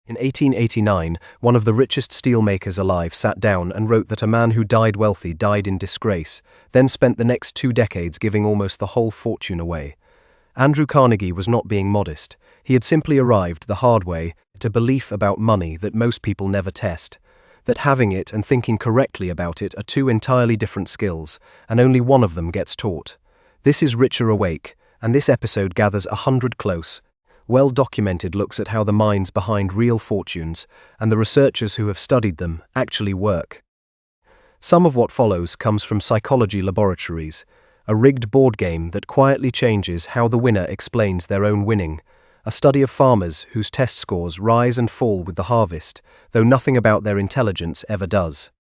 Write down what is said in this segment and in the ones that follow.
In 1889, one of the richest steelmakers alive sat down and wrote that a man who died wealthy died in disgrace, then spent the next 2 decades giving almost the whole fortune away. Andrew Carnegie was not being modest. He had simply arrived the hard way at a belief about money that most people never test, that having it and thinking correctly about it are 2 entirely different skills, and only one of them gets taught. This is Richer Awake, and this episode gathers 100 close, well-documented looks at how the minds behind real fortunes, and the researchers who have studied them, actually work. Some of what follows comes from Psychology Laboratories, a rigged board game that quietly changes how the winner explains their own winning, a study of farmers whose test scores rise and fall with the harvest, though nothing about their intelligence ever does.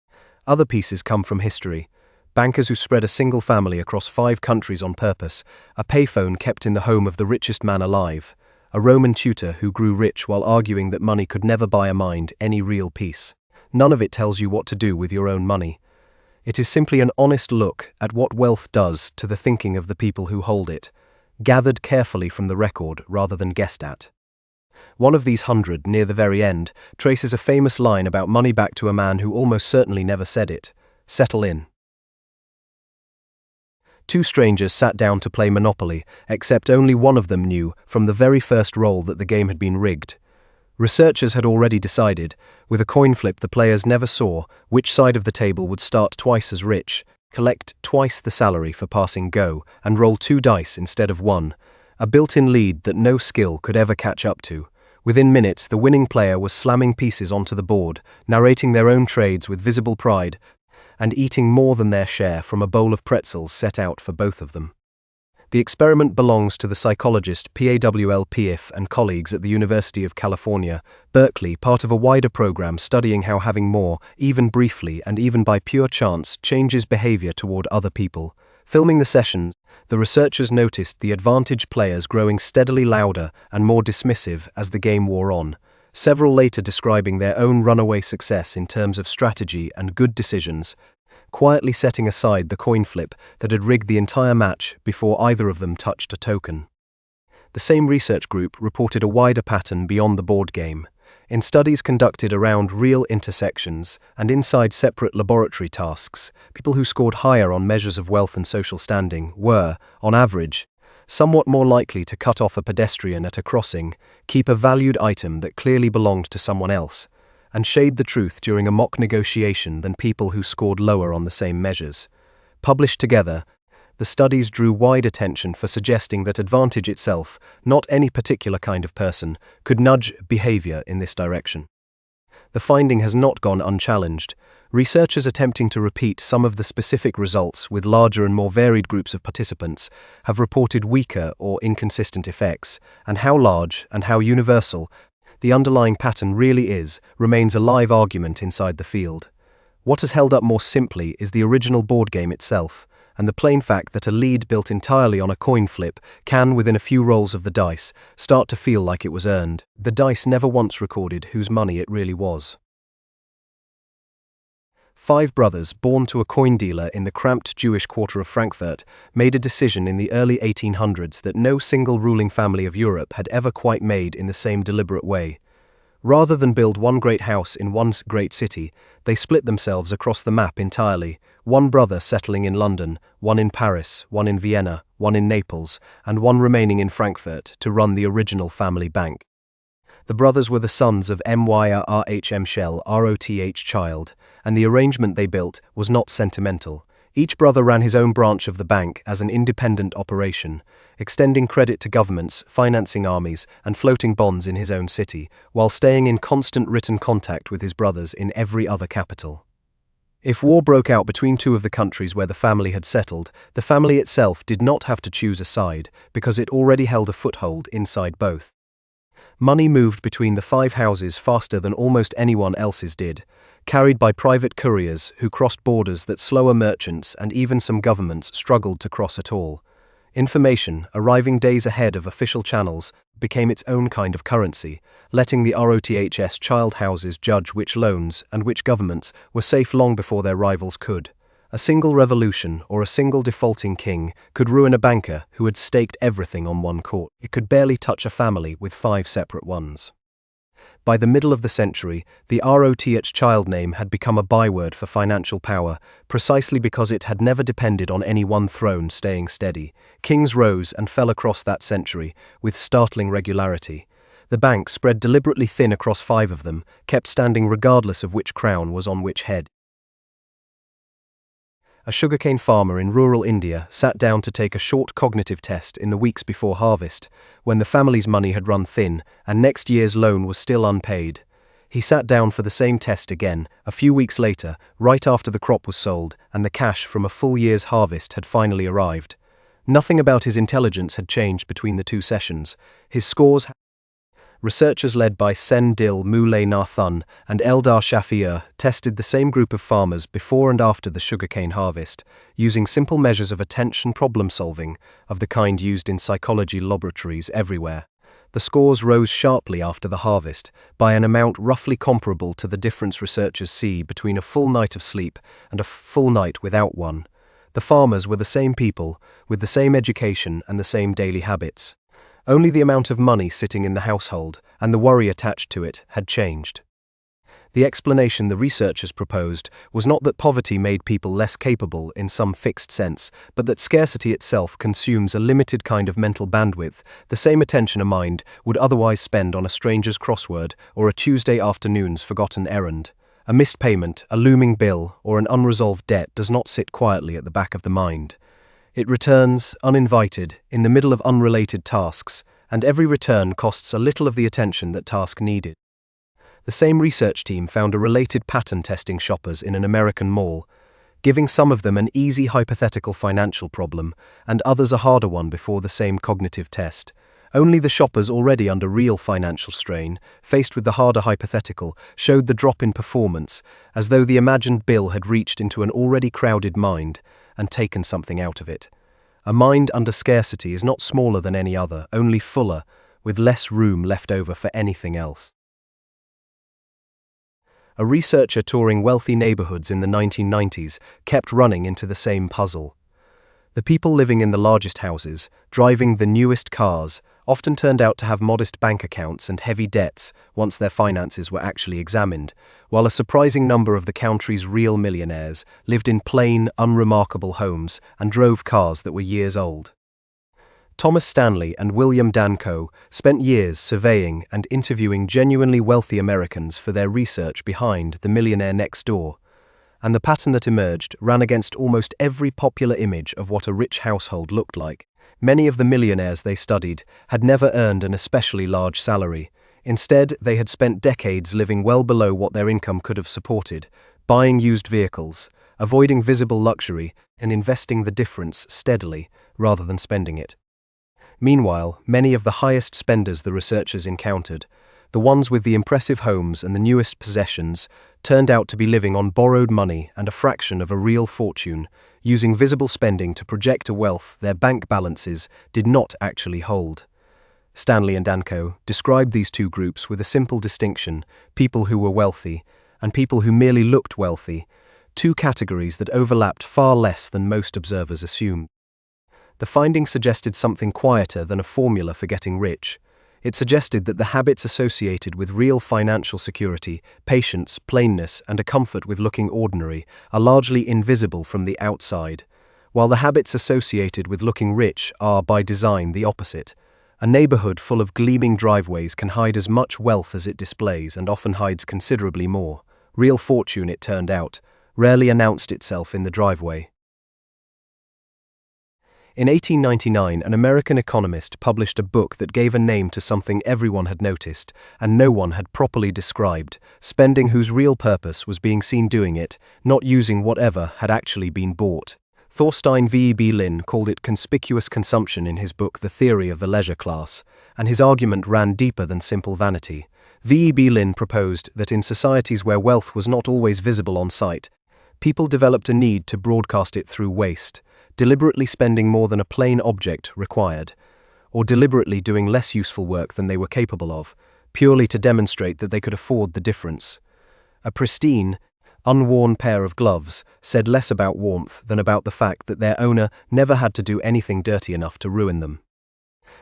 Other pieces come from history. Bankers who spread a single family across 5 countries on purpose, a payphone kept in the home of the richest man alive, a Roman tutor who grew rich while arguing that money could never buy a mind any real peace. None of it tells you what to do with your own money. It is simply an honest look at what wealth does to the thinking of the people who hold it, gathered carefully from the record rather than guessed at. One of these 100, near the very end, traces a famous line about money back to a man who almost certainly never said it: "Settle in." 2 strangers sat down to play Monopoly, except only one of them knew from the very first roll that the game had been rigged. Researchers had already decided, with a coin flip the players never saw, which side of the table would start twice as rich, collect twice the salary for passing go, and roll 2 dice instead of 1, a built-in lead that no skill could ever catch up to. Within minutes, the winning player was slamming pieces onto the board, narrating their own trades with visible pride, and eating more than their share from a bowl of pretzels set out for both of them. The experiment belongs to the psychologist Paul Piff and colleagues at the University of California, Berkeley, part of a wider program studying how having more, even briefly and even by pure chance, changes behavior toward other people. Filming the sessions, the researchers noticed the advantaged players growing steadily louder and more dismissive as the game wore on, several later describing their own runaway success in terms of strategy and good decisions, quietly setting aside the coin flip that had rigged the entire match before either of them touched a token. The same research group reported a wider pattern beyond the board game. In studies conducted around real intersections and inside separate laboratory tasks, people who scored higher on measures of wealth and social standing were, on average, somewhat more likely to cut off a pedestrian at a crossing, keep a valued item that clearly belonged to someone else, and shade the truth during a mock negotiation than people who scored lower on the same measures. Published together, the studies drew wide attention for suggesting that advantage itself, not any particular kind of person, could nudge behavior in this direction. The finding has not gone unchallenged. Researchers attempting to repeat some of the specific results with larger and more varied groups of participants have reported weaker or inconsistent effects, and how large and how universal the underlying pattern really is remains a live argument inside the field. What has held up more simply is the original board game itself, and the plain fact that a lead built entirely on a coin flip can, within a few rolls of the dice, start to feel like it was earned. The dice never once recorded whose money it really was. 5 brothers, born to a coin dealer in the cramped Jewish quarter of Frankfurt, made a decision in the early 1800s that no single ruling family of Europe had ever quite made in the same deliberate way. Rather than build one great house in one great city, they split themselves across the map entirely, one brother settling in London, one in Paris, one in Vienna, one in Naples, and one remaining in Frankfurt to run the original family bank. The brothers were the sons of Myrhm Shell, Roth Child, and the arrangement they built was not sentimental. Each brother ran his own branch of the bank as an independent operation, extending credit to governments, financing armies, and floating bonds in his own city, while staying in constant written contact with his brothers in every other capital. If war broke out between 2 of the countries where the family had settled, the family itself did not have to choose a side, because it already held a foothold inside both. Money moved between the 5 houses faster than almost anyone else's did, carried by private couriers who crossed borders that slower merchants and even some governments struggled to cross at all. Information, arriving days ahead of official channels, became its own kind of currency, letting the ROTHS child houses judge which loans and which governments were safe long before their rivals could. A single revolution or a single defaulting king could ruin a banker who had staked everything on one court. It could barely touch a family with 5 separate ones. By the middle of the century, the ROTH child name had become a byword for financial power, precisely because it had never depended on any one throne staying steady. Kings rose and fell across that century, with startling regularity. The bank, spread deliberately thin across 5 of them, kept standing regardless of which crown was on which head. A sugarcane farmer in rural India sat down to take a short cognitive test in the weeks before harvest, when the family's money had run thin and next year's loan was still unpaid. He sat down for the same test again, a few weeks later, right after the crop was sold and the cash from a full year's harvest had finally arrived. Nothing about his intelligence had changed between the 2 sessions. His scores. Researchers led by Sen Dil Moulay Nathan and Eldar Shafiur tested the same group of farmers before and after the sugarcane harvest, using simple measures of attention problem-solving of the kind used in psychology laboratories everywhere. The scores rose sharply after the harvest, by an amount roughly comparable to the difference researchers see between a full night of sleep and a full night without one. The farmers were the same people, with the same education and the same daily habits. Only the amount of money sitting in the household, and the worry attached to it, had changed. The explanation the researchers proposed was not that poverty made people less capable in some fixed sense, but that scarcity itself consumes a limited kind of mental bandwidth, the same attention a mind would otherwise spend on a stranger's crossword or a Tuesday afternoon's forgotten errand. A missed payment, a looming bill, or an unresolved debt does not sit quietly at the back of the mind. It returns, uninvited, in the middle of unrelated tasks, and every return costs a little of the attention that task needed. The same research team found a related pattern testing shoppers in an American mall, giving some of them an easy hypothetical financial problem, and others a harder one before the same cognitive test. Only the shoppers already under real financial strain, faced with the harder hypothetical, showed the drop in performance, as though the imagined bill had reached into an already crowded mind and taken something out of it. A mind under scarcity is not smaller than any other, only fuller, with less room left over for anything else. A researcher touring wealthy neighborhoods in the 1990s kept running into the same puzzle. The people living in the largest houses, driving the newest cars, often turned out to have modest bank accounts and heavy debts once their finances were actually examined, while a surprising number of the country's real millionaires lived in plain, unremarkable homes and drove cars that were years old. Thomas Stanley and William Danko spent years surveying and interviewing genuinely wealthy Americans for their research behind The Millionaire Next Door, and the pattern that emerged ran against almost every popular image of what a rich household looked like. Many of the millionaires they studied had never earned an especially large salary. Instead, they had spent decades living well below what their income could have supported, buying used vehicles, avoiding visible luxury, and investing the difference steadily, rather than spending it. Meanwhile, many of the highest spenders the researchers encountered, the ones with the impressive homes and the newest possessions, turned out to be living on borrowed money and a fraction of a real fortune, using visible spending to project a wealth their bank balances did not actually hold. Stanley and Danko described these 2 groups with a simple distinction: people who were wealthy and people who merely looked wealthy, 2 categories that overlapped far less than most observers assumed. The findings suggested something quieter than a formula for getting rich. It suggested that the habits associated with real financial security, patience, plainness, and a comfort with looking ordinary are largely invisible from the outside, while the habits associated with looking rich are, by design, the opposite. A neighborhood full of gleaming driveways can hide as much wealth as it displays and often hides considerably more. Real fortune, it turned out, rarely announced itself in the driveway. In 1899, an American economist published a book that gave a name to something everyone had noticed and no one had properly described: spending whose real purpose was being seen doing it, not using whatever had actually been bought. Thorstein Veblen called it conspicuous consumption in his book The Theory of the Leisure Class, and his argument ran deeper than simple vanity. Veblen proposed that in societies where wealth was not always visible on sight, people developed a need to broadcast it through waste, deliberately spending more than a plain object required, or deliberately doing less useful work than they were capable of, purely to demonstrate that they could afford the difference. A pristine, unworn pair of gloves said less about warmth than about the fact that their owner never had to do anything dirty enough to ruin them.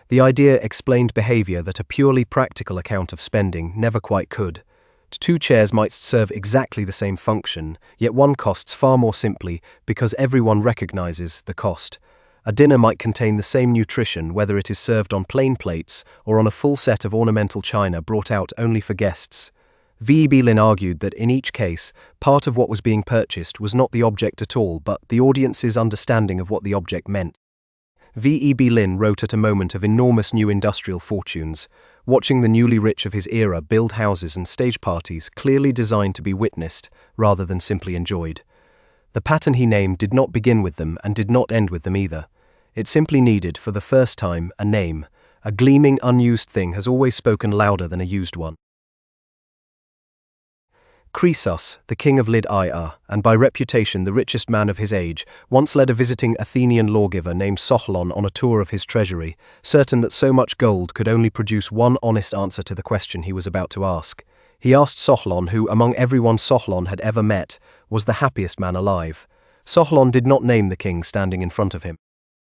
The idea explained behavior that a purely practical account of spending never quite could. Two chairs might serve exactly the same function, yet one costs far more simply because everyone recognizes the cost. A dinner might contain the same nutrition whether it is served on plain plates or on a full set of ornamental china brought out only for guests. V.E.B. Lin argued that in each case, part of what was being purchased was not the object at all but the audience's understanding of what the object meant. V.E.B. Lin wrote at a moment of enormous new industrial fortunes, watching the newly rich of his era build houses and stage parties clearly designed to be witnessed rather than simply enjoyed. The pattern he named did not begin with them and did not end with them either. It simply needed, for the first time, a name. A gleaming, unused thing has always spoken louder than a used one. Croesus, the king of Lydia, and by reputation the richest man of his age, once led a visiting Athenian lawgiver named Solon on a tour of his treasury, certain that so much gold could only produce one honest answer to the question he was about to ask. He asked Solon who, among everyone Solon had ever met, was the happiest man alive. Solon did not name the king standing in front of him.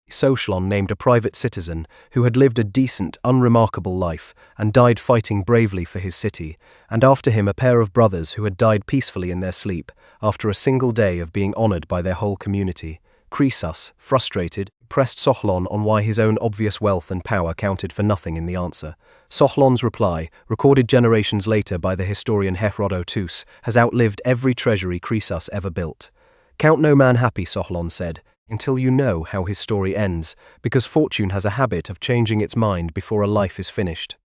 Solon named a private citizen who had lived a decent, unremarkable life and died fighting bravely for his city, and after him a pair of brothers who had died peacefully in their sleep after a single day of being honored by their whole community. Croesus, frustrated, pressed Solon on why his own obvious wealth and power counted for nothing in the answer. Solon's reply, recorded generations later by the historian Herodotus, has outlived every treasury Croesus ever built. "Count no man happy," Solon said, "until you know how his story ends, because fortune has a habit of changing its mind before a life is finished."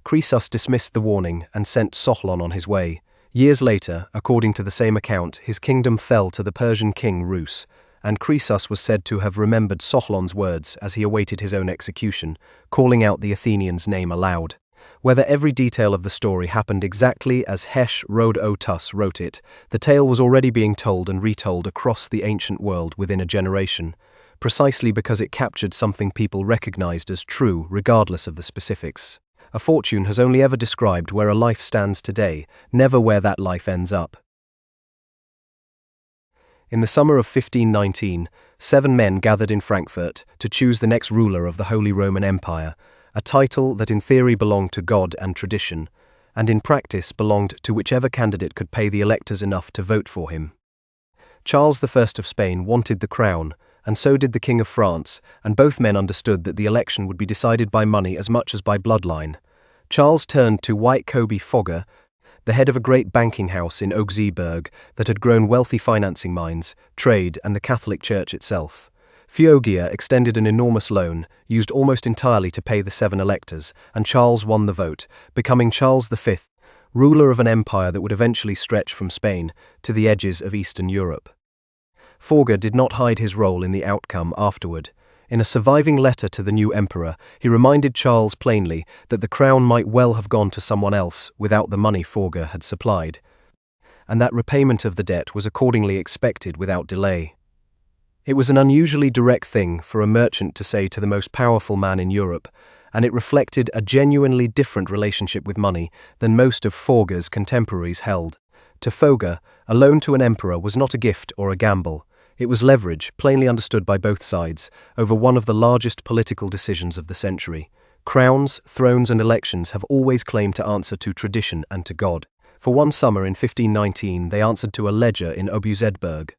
Croesus dismissed the warning and sent Solon on his way. Years later, according to the same account, his kingdom fell to the Persian king Rus, and Croesus was said to have remembered Solon's words as he awaited his own execution, calling out the Athenian's name aloud. Whether every detail of the story happened exactly as Herodotus wrote it, the tale was already being told and retold across the ancient world within a generation, precisely because it captured something people recognized as true regardless of the specifics. A fortune has only ever described where a life stands today, never where that life ends up. In the summer of 1519, 7 men gathered in Frankfurt to choose the next ruler of the Holy Roman Empire, a title that in theory belonged to God and tradition, and in practice belonged to whichever candidate could pay the electors enough to vote for him. Charles I of Spain wanted the crown, and so did the King of France, and both men understood that the election would be decided by money as much as by bloodline. Charles turned to White Kobe Fogger, the head of a great banking house in Augsburg that had grown wealthy financing minds, trade, and the Catholic Church itself. Foggia extended an enormous loan, used almost entirely to pay the 7 electors, and Charles won the vote, becoming Charles V, ruler of an empire that would eventually stretch from Spain to the edges of Eastern Europe. Foggia did not hide his role in the outcome afterward. In a surviving letter to the new emperor, he reminded Charles plainly that the crown might well have gone to someone else without the money Foggia had supplied, and that repayment of the debt was accordingly expected without delay. It was an unusually direct thing for a merchant to say to the most powerful man in Europe, and it reflected a genuinely different relationship with money than most of Foggia's contemporaries held. To Foggia, a loan to an emperor was not a gift or a gamble. It was leverage, plainly understood by both sides, over one of the largest political decisions of the century. Crowns, thrones, and elections have always claimed to answer to tradition and to God. For one summer in 1519, they answered to a ledger in Augsburg.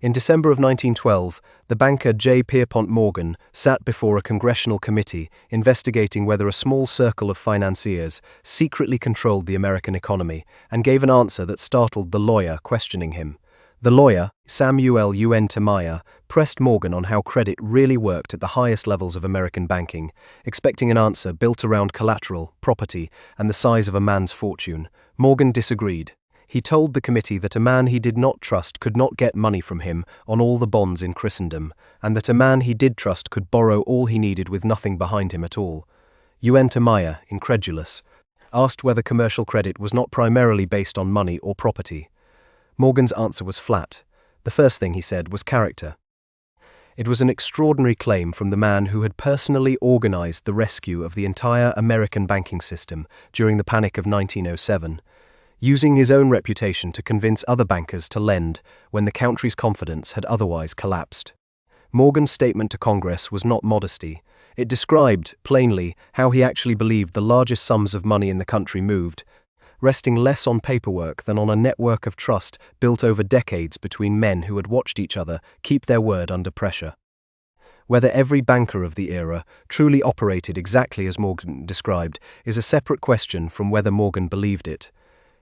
In December of 1912, the banker J. Pierpont Morgan sat before a congressional committee investigating whether a small circle of financiers secretly controlled the American economy, and gave an answer that startled the lawyer questioning him. The lawyer, Samuel Tamiya, pressed Morgan on how credit really worked at the highest levels of American banking, expecting an answer built around collateral, property, and the size of a man's fortune. Morgan disagreed. He told the committee that a man he did not trust could not get money from him on all the bonds in Christendom, and that a man he did trust could borrow all he needed with nothing behind him at all. Tamiya, incredulous, asked whether commercial credit was not primarily based on money or property. Morgan's answer was flat. The first thing he said was character. It was an extraordinary claim from the man who had personally organized the rescue of the entire American banking system during the Panic of 1907, using his own reputation to convince other bankers to lend when the country's confidence had otherwise collapsed. Morgan's statement to Congress was not modesty. It described, plainly, how he actually believed the largest sums of money in the country moved, resting less on paperwork than on a network of trust built over decades between men who had watched each other keep their word under pressure. Whether every banker of the era truly operated exactly as Morgan described is a separate question from whether Morgan believed it.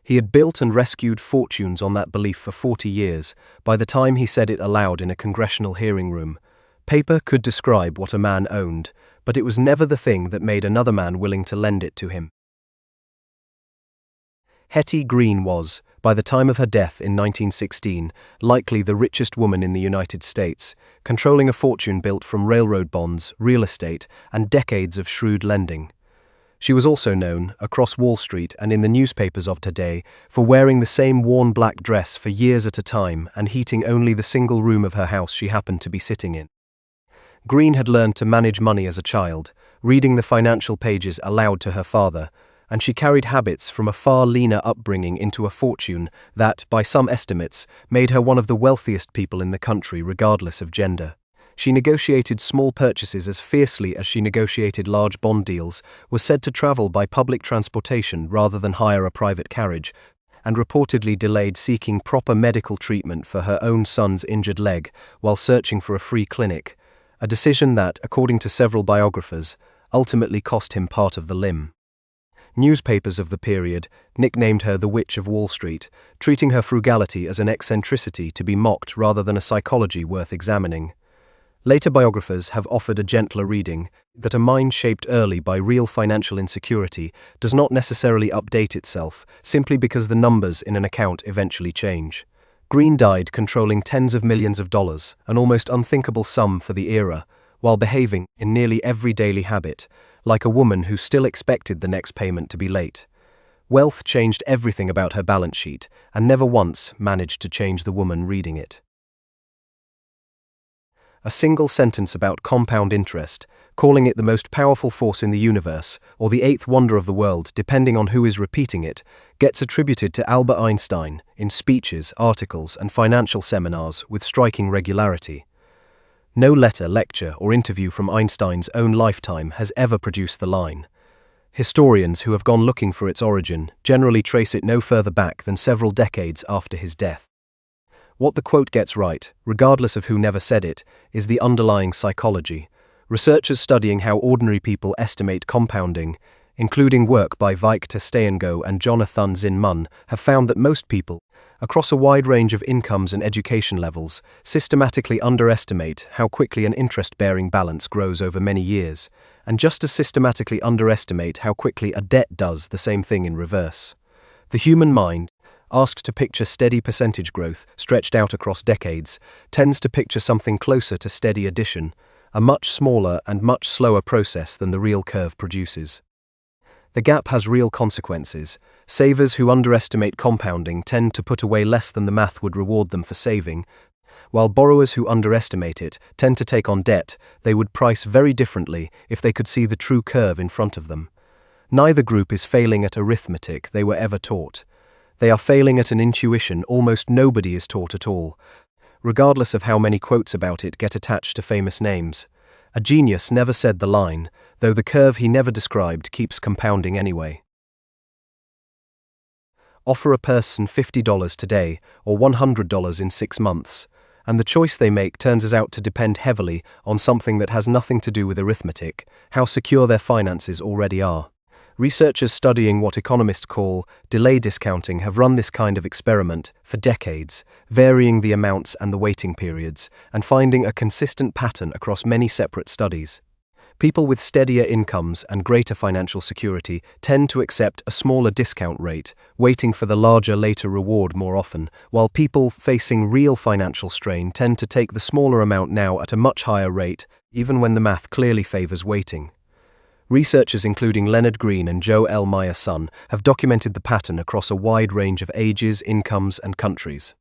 He had built and rescued fortunes on that belief for 40 years, by the time he said it aloud in a congressional hearing room. Paper could describe what a man owned, but it was never the thing that made another man willing to lend it to him. Hetty Green was, by the time of her death in 1916, likely the richest woman in the United States, controlling a fortune built from railroad bonds, real estate, and decades of shrewd lending. She was also known, across Wall Street and in the newspapers of today, for wearing the same worn black dress for years at a time and heating only the single room of her house she happened to be sitting in. Green had learned to manage money as a child, reading the financial pages aloud to her father, and she carried habits from a far leaner upbringing into a fortune that, by some estimates, made her one of the wealthiest people in the country regardless of gender. She negotiated small purchases as fiercely as she negotiated large bond deals, was said to travel by public transportation rather than hire a private carriage, and reportedly delayed seeking proper medical treatment for her own son's injured leg while searching for a free clinic, a decision that, according to several biographers, ultimately cost him part of the limb. Newspapers of the period nicknamed her the Witch of Wall Street, treating her frugality as an eccentricity to be mocked rather than a psychology worth examining. Later biographers have offered a gentler reading, that a mind shaped early by real financial insecurity does not necessarily update itself simply because the numbers in an account eventually change. Green died controlling tens of millions of dollars, an almost unthinkable sum for the era, while behaving, in nearly every daily habit, like a woman who still expected the next payment to be late. Wealth changed everything about her balance sheet, and never once managed to change the woman reading it. A single sentence about compound interest, calling it the most powerful force in the universe, or the eighth wonder of the world depending on who is repeating it, gets attributed to Albert Einstein in speeches, articles, and financial seminars with striking regularity. No letter, lecture, or interview from Einstein's own lifetime has ever produced the line. Historians who have gone looking for its origin generally trace it no further back than several decades after his death. What the quote gets right, regardless of who never said it, is the underlying psychology. Researchers studying how ordinary people estimate compounding, including work by Vike Testayengo and Jonathan Zinn-Munn, have found that most people, across a wide range of incomes and education levels, systematically underestimate how quickly an interest-bearing balance grows over many years, and just as systematically underestimate how quickly a debt does the same thing in reverse. The human mind, asked to picture steady percentage growth stretched out across decades, tends to picture something closer to steady addition, a much smaller and much slower process than the real curve produces. The gap has real consequences. Savers who underestimate compounding tend to put away less than the math would reward them for saving, while borrowers who underestimate it tend to take on debt they would price very differently if they could see the true curve in front of them. Neither group is failing at arithmetic they were ever taught. They are failing at an intuition almost nobody is taught at all, regardless of how many quotes about it get attached to famous names. A genius never said the line, though the curve he never described keeps compounding anyway. Offer a person $50 today or $100 in 6 months, and the choice they make turns out to depend heavily on something that has nothing to do with arithmetic, how secure their finances already are. Researchers studying what economists call delay discounting have run this kind of experiment for decades, varying the amounts and the waiting periods, and finding a consistent pattern across many separate studies. People with steadier incomes and greater financial security tend to accept a smaller discount rate, waiting for the larger later reward more often, while people facing real financial strain tend to take the smaller amount now at a much higher rate, even when the math clearly favors waiting. Researchers including Leonard Green and Joe L. Meyer-Son have documented the pattern across a wide range of ages, incomes, and countries.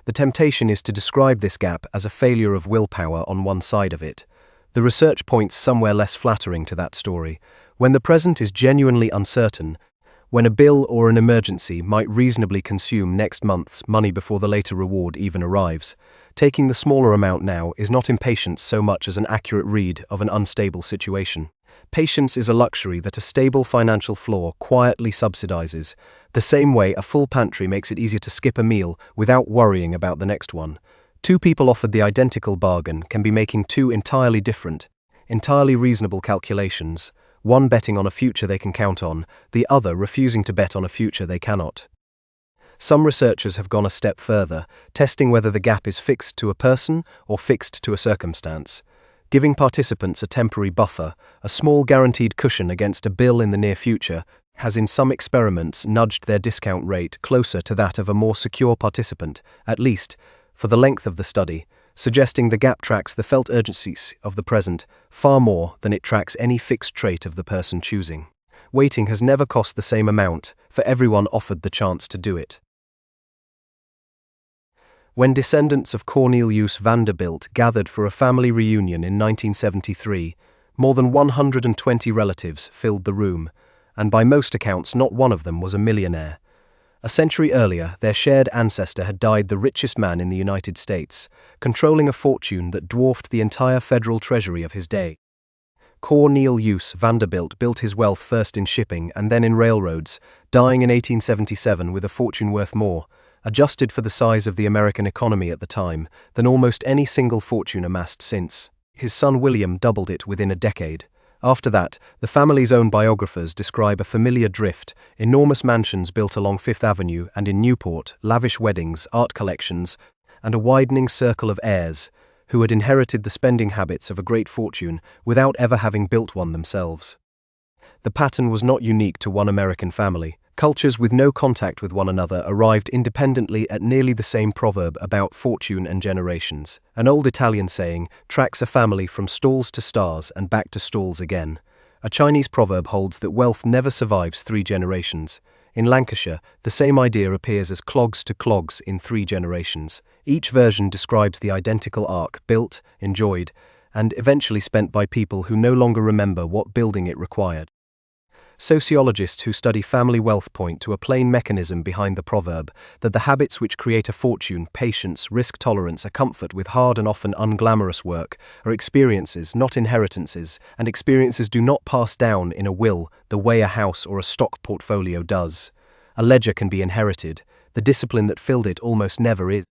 The temptation is to describe this gap as a failure of willpower on one side of it. The research points somewhere less flattering to that story. When the present is genuinely uncertain, when a bill or an emergency might reasonably consume next month's money before the later reward even arrives. Taking the smaller amount now is not impatience so much as an accurate read of an unstable situation. Patience is a luxury that a stable financial floor quietly subsidizes, the same way a full pantry makes it easier to skip a meal without worrying about the next one. Two people offered the identical bargain can be making two entirely different, entirely reasonable calculations, one betting on a future they can count on, the other refusing to bet on a future they cannot. Some researchers have gone a step further, testing whether the gap is fixed to a person or fixed to a circumstance, giving participants a temporary buffer, a small guaranteed cushion against a bill in the near future, has in some experiments nudged their discount rate closer to that of a more secure participant, at least for the length of the study, suggesting the gap tracks the felt urgencies of the present far more than it tracks any fixed trait of the person choosing. Waiting has never cost the same amount for everyone offered the chance to do it. When descendants of Cornelius Vanderbilt gathered for a family reunion in 1973, more than 120 relatives filled the room, and by most accounts not one of them was a millionaire. A century earlier, their shared ancestor had died the richest man in the United States, controlling a fortune that dwarfed the entire federal treasury of his day. Cornelius Vanderbilt built his wealth first in shipping and then in railroads, dying in 1877 with a fortune worth more, adjusted for the size of the American economy at the time, than almost any single fortune amassed since. His son William doubled it within a decade. After that, the family's own biographers describe a familiar drift: enormous mansions built along Fifth Avenue and in Newport, lavish weddings, art collections, and a widening circle of heirs who had inherited the spending habits of a great fortune without ever having built one themselves. The pattern was not unique to one American family. Cultures with no contact with one another arrived independently at nearly the same proverb about fortune and generations. An old Italian saying tracks a family from stalls to stars and back to stalls again. A Chinese proverb holds that wealth never survives 3 generations. In Lancashire, the same idea appears as clogs to clogs in 3 generations. Each version describes the identical arc built, enjoyed, and eventually spent by people who no longer remember what building it required. Sociologists who study family wealth point to a plain mechanism behind the proverb that the habits which create a fortune, patience, risk tolerance, a comfort with hard and often unglamorous work, are experiences, not inheritances, and experiences do not pass down in a will the way a house or a stock portfolio does. A ledger can be inherited, the discipline that filled it almost never is.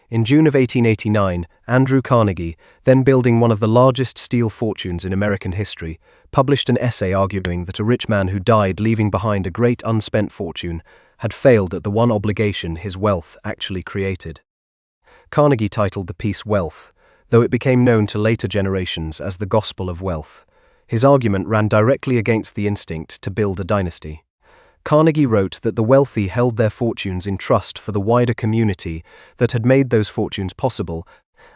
In June of 1889, Andrew Carnegie, then building one of the largest steel fortunes in American history, published an essay arguing that a rich man who died leaving behind a great unspent fortune had failed at the one obligation his wealth actually created. Carnegie titled the piece Wealth, though it became known to later generations as the Gospel of Wealth. His argument ran directly against the instinct to build a dynasty. Carnegie wrote that the wealthy held their fortunes in trust for the wider community that had made those fortunes possible,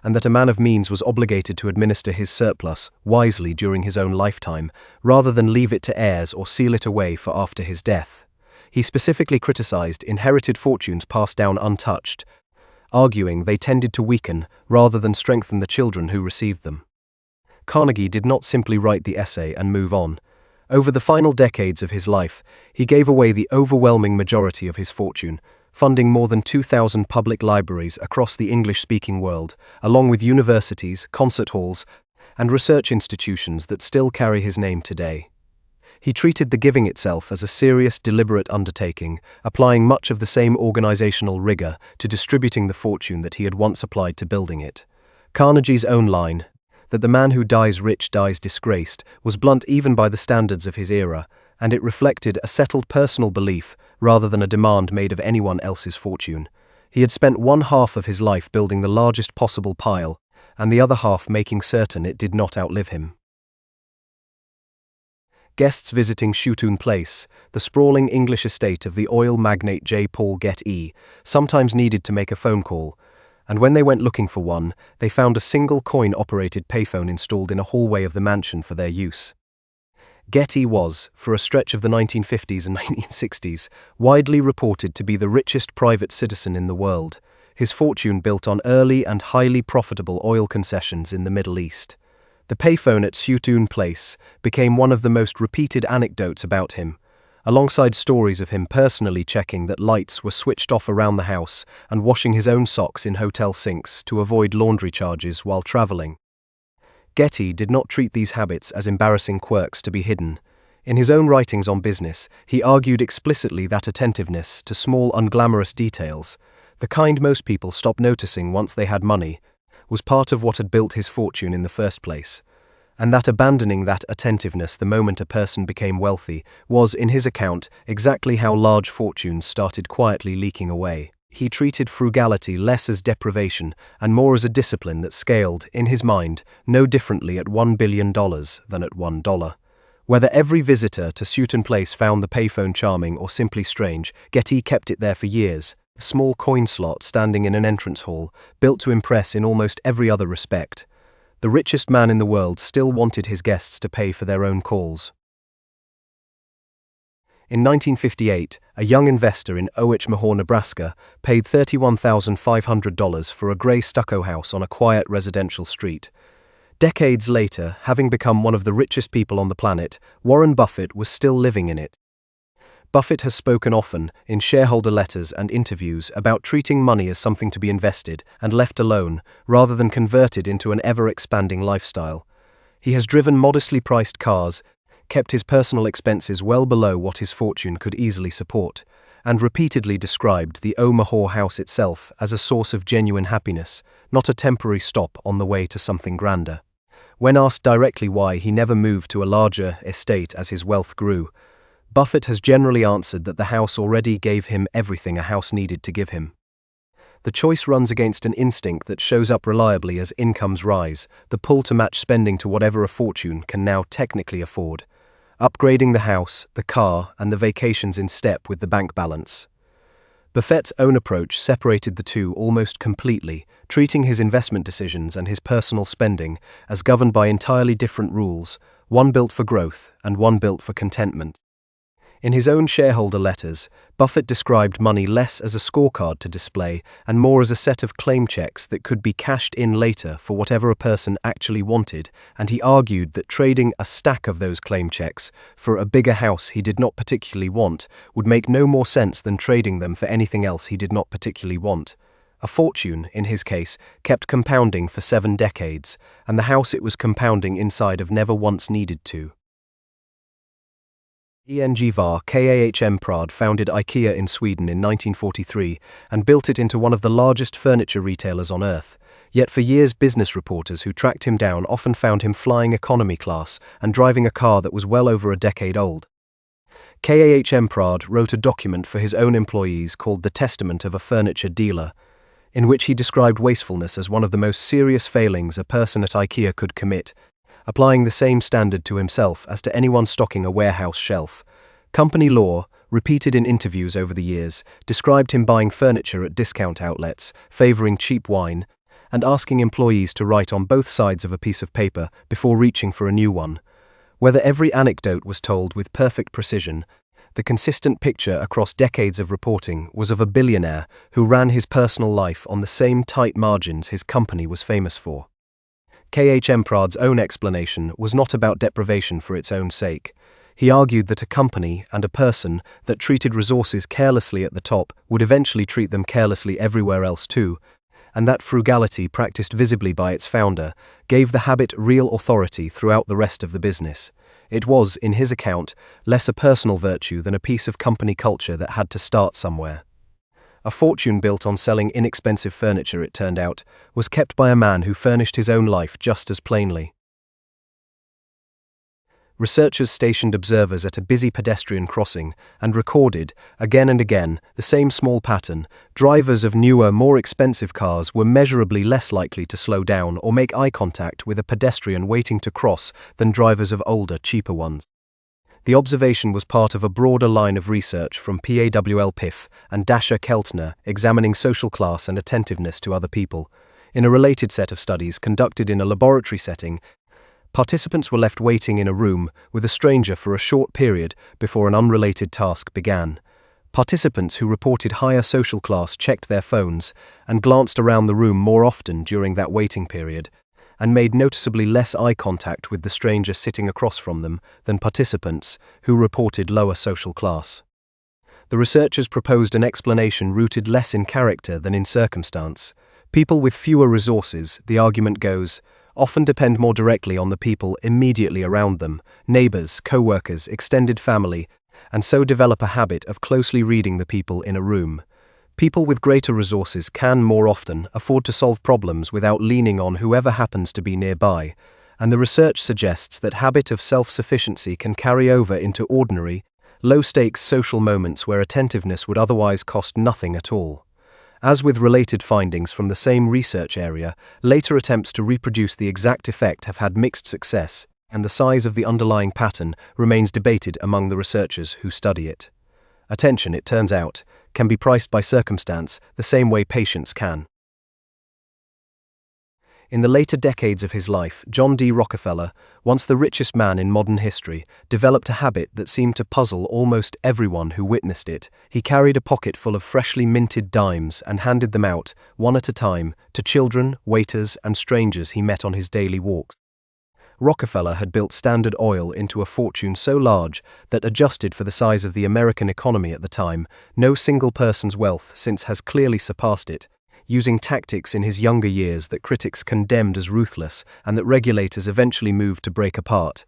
and that a man of means was obligated to administer his surplus wisely during his own lifetime, rather than leave it to heirs or seal it away for after his death. He specifically criticized inherited fortunes passed down untouched, arguing they tended to weaken rather than strengthen the children who received them. Carnegie did not simply write the essay and move on. Over the final decades of his life, he gave away the overwhelming majority of his fortune, funding more than 2,000 public libraries across the English-speaking world, along with universities, concert halls, and research institutions that still carry his name today. He treated the giving itself as a serious, deliberate undertaking, applying much of the same organizational rigor to distributing the fortune that he had once applied to building it. Carnegie's own line, that the man who dies rich dies disgraced, was blunt even by the standards of his era, and it reflected a settled personal belief rather than a demand made of anyone else's fortune. He had spent one half of his life building the largest possible pile, and the other half making certain it did not outlive him. Guests visiting Chewton Place, the sprawling English estate of the oil magnate J. Paul Getty, sometimes needed to make a phone call, and when they went looking for one, they found a single coin-operated payphone installed in a hallway of the mansion for their use. Getty was, for a stretch of the 1950s and 1960s, widely reported to be the richest private citizen in the world, his fortune built on early and highly profitable oil concessions in the Middle East. The payphone at Tutor Place became one of the most repeated anecdotes about him, alongside stories of him personally checking that lights were switched off around the house and washing his own socks in hotel sinks to avoid laundry charges while traveling. Getty did not treat these habits as embarrassing quirks to be hidden. In his own writings on business, he argued explicitly that attentiveness to small unglamorous details, the kind most people stopped noticing once they had money, was part of what had built his fortune in the first place, and that abandoning that attentiveness the moment a person became wealthy was, in his account, exactly how large fortunes started quietly leaking away. He treated frugality less as deprivation and more as a discipline that scaled, in his mind, no differently at $1 billion than at $1. Whether every visitor to Tutor Place found the payphone charming or simply strange, Getty kept it there for years, a small coin slot standing in an entrance hall, built to impress in almost every other respect. The richest man in the world still wanted his guests to pay for their own calls. In 1958, a young investor in Outlast, Nebraska, paid $31,500 for a gray stucco house on a quiet residential street. Decades later, having become one of the richest people on the planet, Warren Buffett was still living in it. Buffett has spoken often, in shareholder letters and interviews, about treating money as something to be invested and left alone, rather than converted into an ever-expanding lifestyle. He has driven modestly priced cars, kept his personal expenses well below what his fortune could easily support, and repeatedly described the Omaha house itself as a source of genuine happiness, not a temporary stop on the way to something grander. When asked directly why he never moved to a larger estate as his wealth grew, Buffett has generally answered that the house already gave him everything a house needed to give him. The choice runs against an instinct that shows up reliably as incomes rise, the pull to match spending to whatever a fortune can now technically afford, upgrading the house, the car, and the vacations in step with the bank balance. Buffett's own approach separated the two almost completely, treating his investment decisions and his personal spending as governed by entirely different rules, one built for growth and one built for contentment. In his own shareholder letters, Buffett described money less as a scorecard to display and more as a set of claim checks that could be cashed in later for whatever a person actually wanted, and he argued that trading a stack of those claim checks for a bigger house he did not particularly want would make no more sense than trading them for anything else he did not particularly want. A fortune, in his case, kept compounding for 7 decades, and the house it was compounding inside of never once needed to. Ingvar Kamprad founded IKEA in Sweden in 1943 and built it into one of the largest furniture retailers on earth, yet for years business reporters who tracked him down often found him flying economy class and driving a car that was well over a decade old. Kamprad wrote a document for his own employees called The Testament of a Furniture Dealer, in which he described wastefulness as one of the most serious failings a person at IKEA could commit, applying the same standard to himself as to anyone stocking a warehouse shelf. Company law, repeated in interviews over the years, described him buying furniture at discount outlets, favoring cheap wine, and asking employees to write on both sides of a piece of paper before reaching for a new one. Whether every anecdote was told with perfect precision, the consistent picture across decades of reporting was of a billionaire who ran his personal life on the same tight margins his company was famous for. Kmprad's own explanation was not about deprivation for its own sake. He argued that a company and a person that treated resources carelessly at the top would eventually treat them carelessly everywhere else too, and that frugality practiced visibly by its founder gave the habit real authority throughout the rest of the business. It was, in his account, less a personal virtue than a piece of company culture that had to start somewhere. A fortune built on selling inexpensive furniture, it turned out, was kept by a man who furnished his own life just as plainly. Researchers stationed observers at a busy pedestrian crossing and recorded, again and again, the same small pattern. Drivers of newer, more expensive cars were measurably less likely to slow down or make eye contact with a pedestrian waiting to cross than drivers of older, cheaper ones. The observation was part of a broader line of research from Pawl Piff and Dasha Keltner examining social class and attentiveness to other people. In a related set of studies conducted in a laboratory setting, participants were left waiting in a room with a stranger for a short period before an unrelated task began. Participants who reported higher social class checked their phones and glanced around the room more often during that waiting period, and made noticeably less eye contact with the stranger sitting across from them than participants who reported lower social class. The researchers proposed an explanation rooted less in character than in circumstance. People with fewer resources, the argument goes, often depend more directly on the people immediately around them, neighbors, co-workers, extended family, and so develop a habit of closely reading the people in a room. People with greater resources can, more often, afford to solve problems without leaning on whoever happens to be nearby, and the research suggests that habit of self-sufficiency can carry over into ordinary, low-stakes social moments where attentiveness would otherwise cost nothing at all. As with related findings from the same research area, later attempts to reproduce the exact effect have had mixed success, and the size of the underlying pattern remains debated among the researchers who study it. Attention, it turns out, can be priced by circumstance the same way patience can. In the later decades of his life, John D. Rockefeller, once the richest man in modern history, developed a habit that seemed to puzzle almost everyone who witnessed it. He carried a pocket full of freshly minted dimes and handed them out, one at a time, to children, waiters, and strangers he met on his daily walks. Rockefeller had built Standard Oil into a fortune so large that, adjusted for the size of the American economy at the time, no single person's wealth since has clearly surpassed it, using tactics in his younger years that critics condemned as ruthless and that regulators eventually moved to break apart.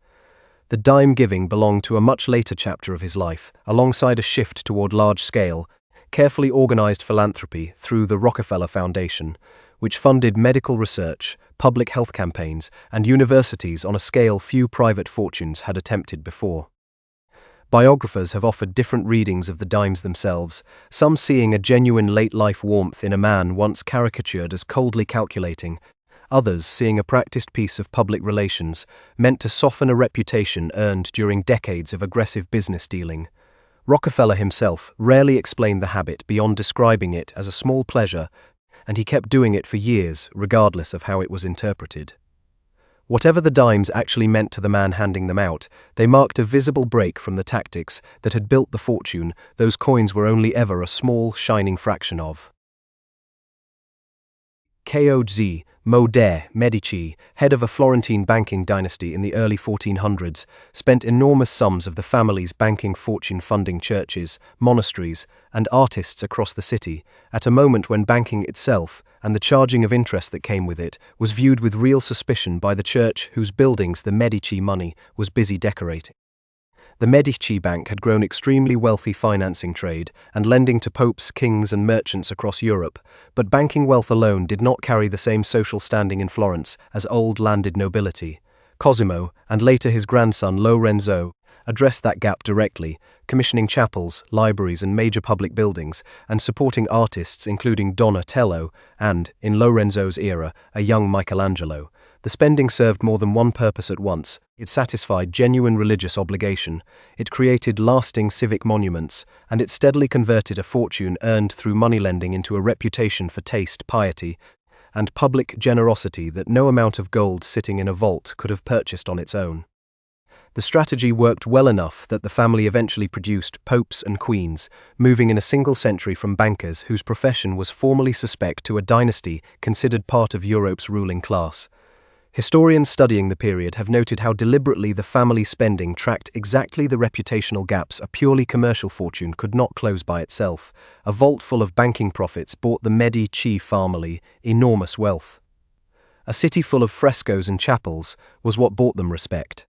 The dime giving belonged to a much later chapter of his life, alongside a shift toward large-scale, carefully organized philanthropy through the Rockefeller Foundation, which funded medical research, public health campaigns, and universities on a scale few private fortunes had attempted before. Biographers have offered different readings of the dimes themselves, some seeing a genuine late-life warmth in a man once caricatured as coldly calculating, others seeing a practiced piece of public relations meant to soften a reputation earned during decades of aggressive business dealing. Rockefeller himself rarely explained the habit beyond describing it as a small pleasure, and he kept doing it for years, regardless of how it was interpreted. Whatever the dimes actually meant to the man handing them out, they marked a visible break from the tactics that had built the fortune those coins were only ever a small, shining fraction of. K.O.Z. Medici, head of a Florentine banking dynasty in the early 1400s, spent enormous sums of the family's banking fortune funding churches, monasteries, and artists across the city, at a moment when banking itself, and the charging of interest that came with it, was viewed with real suspicion by the church whose buildings the Medici money was busy decorating. The Medici Bank had grown extremely wealthy financing trade and lending to popes, kings, and merchants across Europe, but banking wealth alone did not carry the same social standing in Florence as old landed nobility. Cosimo, and later his grandson Lorenzo, addressed that gap directly, commissioning chapels, libraries, and major public buildings, and supporting artists including Donatello and, in Lorenzo's era, a young Michelangelo. The spending served more than one purpose at once. It satisfied genuine religious obligation, it created lasting civic monuments, and it steadily converted a fortune earned through moneylending into a reputation for taste, piety, and public generosity that no amount of gold sitting in a vault could have purchased on its own. The strategy worked well enough that the family eventually produced popes and queens, moving in a single century from bankers whose profession was formally suspect to a dynasty considered part of Europe's ruling class. Historians studying the period have noted how deliberately the family's spending tracked exactly the reputational gaps a purely commercial fortune could not close by itself. A vault full of banking profits bought the Medici family enormous wealth. A city full of frescoes and chapels was what bought them respect.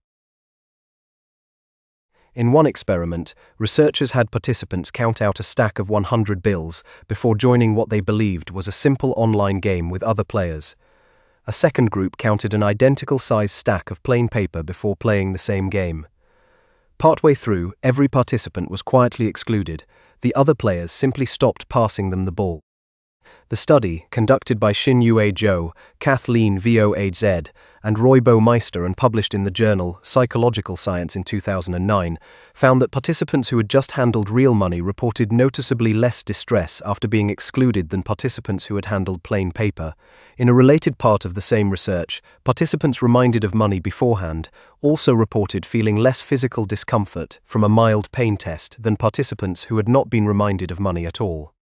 In one experiment, researchers had participants count out a stack of 100 bills before joining what they believed was a simple online game with other players. A second group counted an identical-sized stack of plain paper before playing the same game. Partway through, every participant was quietly excluded. The other players simply stopped passing them the ball. The study, conducted by Xin-Yue Zhou, Kathleen Voaz, and Roy Baumeister and published in the journal Psychological Science in 2009, found that participants who had just handled real money reported noticeably less distress after being excluded than participants who had handled plain paper. In a related part of the same research, participants reminded of money beforehand also reported feeling less physical discomfort from a mild pain test than participants who had not been reminded of money at all.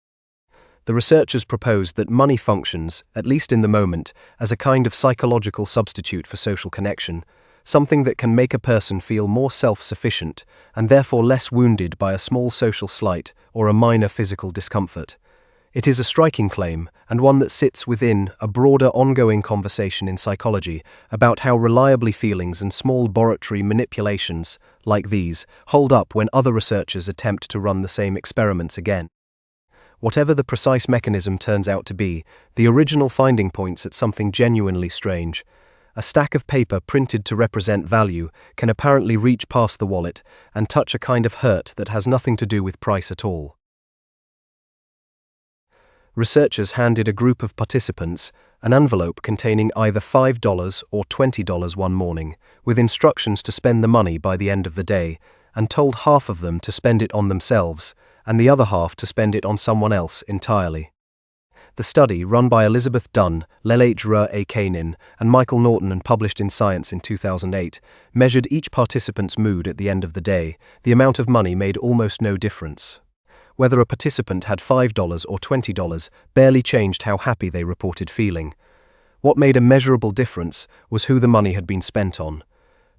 The researchers proposed that money functions, at least in the moment, as a kind of psychological substitute for social connection, something that can make a person feel more self-sufficient and therefore less wounded by a small social slight or a minor physical discomfort. It is a striking claim, and one that sits within a broader ongoing conversation in psychology about how reliably feelings and small laboratory manipulations, like these, hold up when other researchers attempt to run the same experiments again. Whatever the precise mechanism turns out to be, the original finding points at something genuinely strange. A stack of paper printed to represent value can apparently reach past the wallet and touch a kind of hurt that has nothing to do with price at all. Researchers handed a group of participants an envelope containing either $5 or $20 one morning, with instructions to spend the money by the end of the day, and told half of them to spend it on themselves, and the other half to spend it on someone else entirely. The study, run by Elizabeth Dunn, Lelh A. Kanin, and Michael Norton and published in Science in 2008, measured each participant's mood at the end of the day. The amount of money made almost no difference. Whether a participant had $5 or $20 barely changed how happy they reported feeling. What made a measurable difference was who the money had been spent on.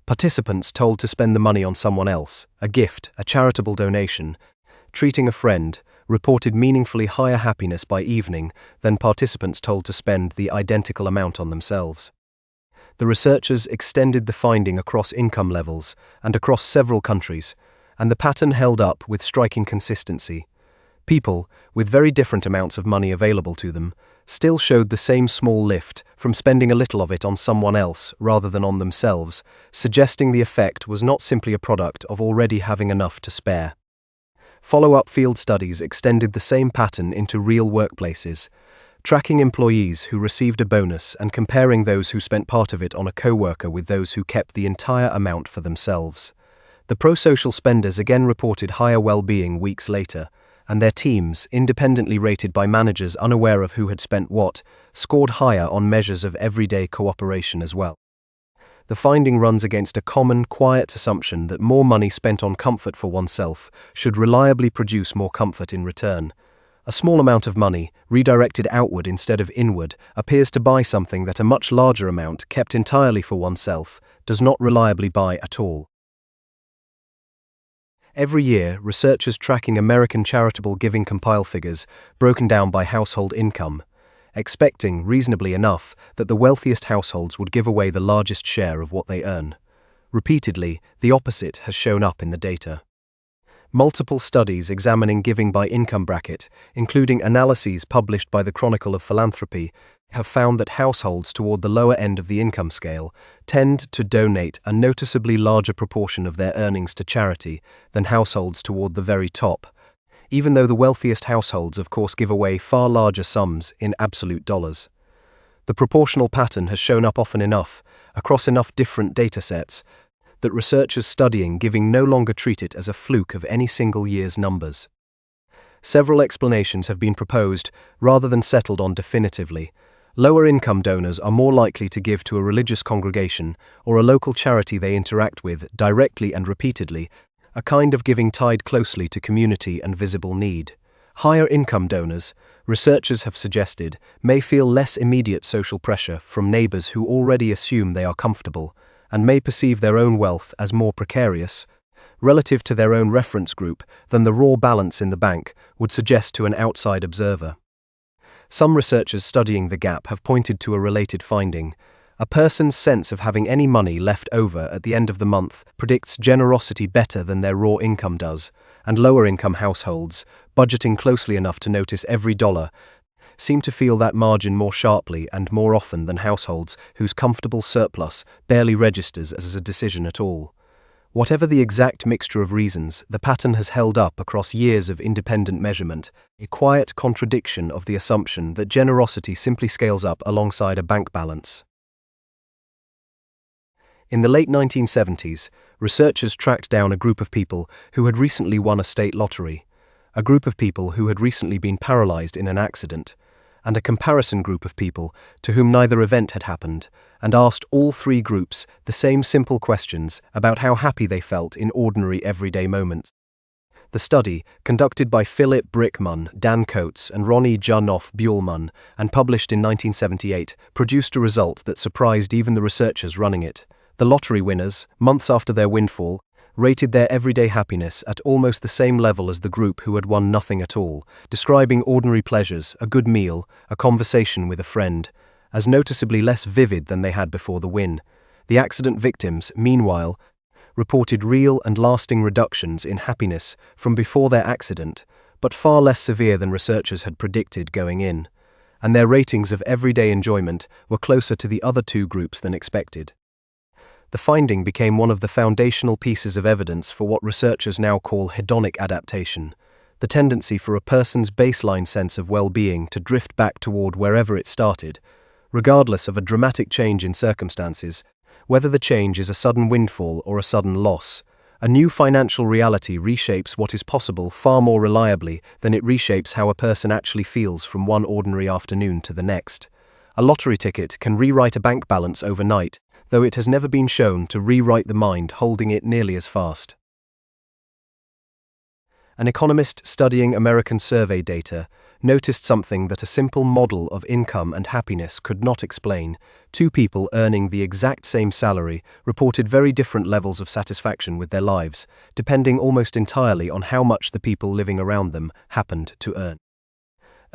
Participants told to spend the money on someone else, a gift, a charitable donation, treating a friend, reported meaningfully higher happiness by evening than participants told to spend the identical amount on themselves. The researchers extended the finding across income levels and across several countries, and the pattern held up with striking consistency. People, with very different amounts of money available to them, still showed the same small lift from spending a little of it on someone else rather than on themselves, suggesting the effect was not simply a product of already having enough to spare. Follow-up field studies extended the same pattern into real workplaces, tracking employees who received a bonus and comparing those who spent part of it on a co-worker with those who kept the entire amount for themselves. The pro-social spenders again reported higher well-being weeks later, and their teams, independently rated by managers unaware of who had spent what, scored higher on measures of everyday cooperation as well. The finding runs against a common, quiet assumption that more money spent on comfort for oneself should reliably produce more comfort in return. A small amount of money, redirected outward instead of inward, appears to buy something that a much larger amount, kept entirely for oneself, does not reliably buy at all. Every year, researchers tracking American charitable giving compile figures broken down by household income, expecting, reasonably enough, that the wealthiest households would give away the largest share of what they earn. Repeatedly, the opposite has shown up in the data. Multiple studies examining giving by income bracket, including analyses published by the Chronicle of Philanthropy, have found that households toward the lower end of the income scale tend to donate a noticeably larger proportion of their earnings to charity than households toward the very top, even though the wealthiest households of course give away far larger sums in absolute dollars. The proportional pattern has shown up often enough, across enough different data sets, that researchers studying giving no longer treat it as a fluke of any single year's numbers. Several explanations have been proposed rather than settled on definitively. Lower income donors are more likely to give to a religious congregation or a local charity they interact with directly and repeatedly, a kind of giving tied closely to community and visible need. Higher income donors, researchers have suggested, may feel less immediate social pressure from neighbors who already assume they are comfortable, and may perceive their own wealth as more precarious, relative to their own reference group, than the raw balance in the bank would suggest to an outside observer. Some researchers studying the gap have pointed to a related finding. A person's sense of having any money left over at the end of the month predicts generosity better than their raw income does, and lower-income households, budgeting closely enough to notice every dollar, seem to feel that margin more sharply and more often than households whose comfortable surplus barely registers as a decision at all. Whatever the exact mixture of reasons, the pattern has held up across years of independent measurement, a quiet contradiction of the assumption that generosity simply scales up alongside a bank balance. In the late 1970s, researchers tracked down a group of people who had recently won a state lottery, a group of people who had recently been paralyzed in an accident, and a comparison group of people to whom neither event had happened, and asked all three groups the same simple questions about how happy they felt in ordinary everyday moments. The study, conducted by Philip Brickman, Dan Coates, and Ronnie Jarnoff Buellman, and published in 1978, produced a result that surprised even the researchers running it. The lottery winners, months after their windfall, rated their everyday happiness at almost the same level as the group who had won nothing at all, describing ordinary pleasures, a good meal, a conversation with a friend, as noticeably less vivid than they had before the win. The accident victims, meanwhile, reported real and lasting reductions in happiness from before their accident, but far less severe than researchers had predicted going in, and their ratings of everyday enjoyment were closer to the other two groups than expected. The finding became one of the foundational pieces of evidence for what researchers now call hedonic adaptation, the tendency for a person's baseline sense of well-being to drift back toward wherever it started, regardless of a dramatic change in circumstances, whether the change is a sudden windfall or a sudden loss. A new financial reality reshapes what is possible far more reliably than it reshapes how a person actually feels from one ordinary afternoon to the next. A lottery ticket can rewrite a bank balance overnight, though it has never been shown to rewrite the mind holding it nearly as fast. An economist studying American survey data noticed something that a simple model of income and happiness could not explain. Two people earning the exact same salary reported very different levels of satisfaction with their lives, depending almost entirely on how much the people living around them happened to earn.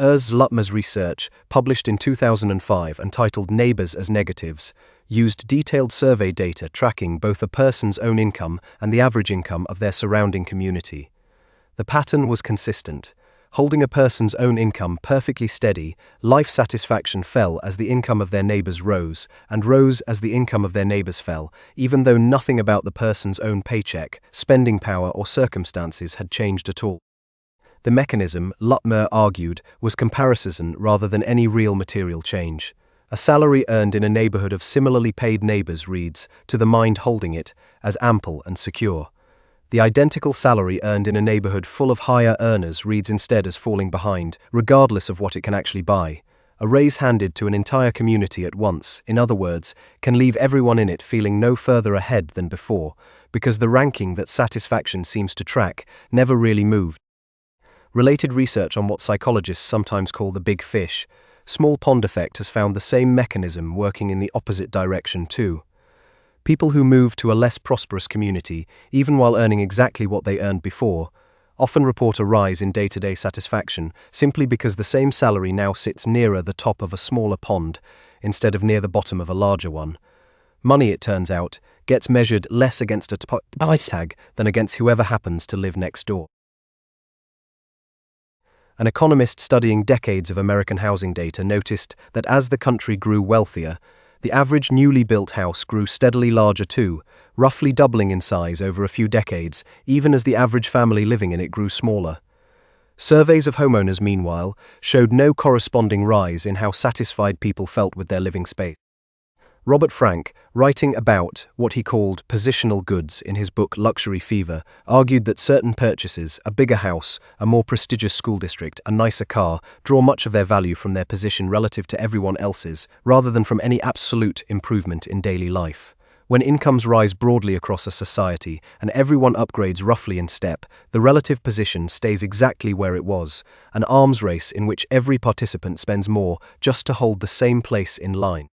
Urs Lutmer's research, published in 2005 and titled Neighbors as Negatives, used detailed survey data tracking both a person's own income and the average income of their surrounding community. The pattern was consistent. Holding a person's own income perfectly steady, life satisfaction fell as the income of their neighbors rose, and rose as the income of their neighbors fell, even though nothing about the person's own paycheck, spending power, or circumstances had changed at all. The mechanism, Lutmer argued, was comparison rather than any real material change. A salary earned in a neighborhood of similarly paid neighbors reads, to the mind holding it, as ample and secure. The identical salary earned in a neighborhood full of higher earners reads instead as falling behind, regardless of what it can actually buy. A raise handed to an entire community at once, in other words, can leave everyone in it feeling no further ahead than before, because the ranking that satisfaction seems to track never really moved. Related research on what psychologists sometimes call the big fish, small pond effect, has found the same mechanism working in the opposite direction too. People who move to a less prosperous community, even while earning exactly what they earned before, often report a rise in day-to-day satisfaction simply because the same salary now sits nearer the top of a smaller pond instead of near the bottom of a larger one. Money, it turns out, gets measured less against a price tag than against whoever happens to live next door. An economist studying decades of American housing data noticed that as the country grew wealthier, the average newly built house grew steadily larger too, roughly doubling in size over a few decades, even as the average family living in it grew smaller. Surveys of homeowners, meanwhile, showed no corresponding rise in how satisfied people felt with their living space. Robert Frank, writing about what he called positional goods in his book Luxury Fever, argued that certain purchases, a bigger house, a more prestigious school district, a nicer car, draw much of their value from their position relative to everyone else's, rather than from any absolute improvement in daily life. When incomes rise broadly across a society and everyone upgrades roughly in step, the relative position stays exactly where it was, an arms race in which every participant spends more just to hold the same place in line.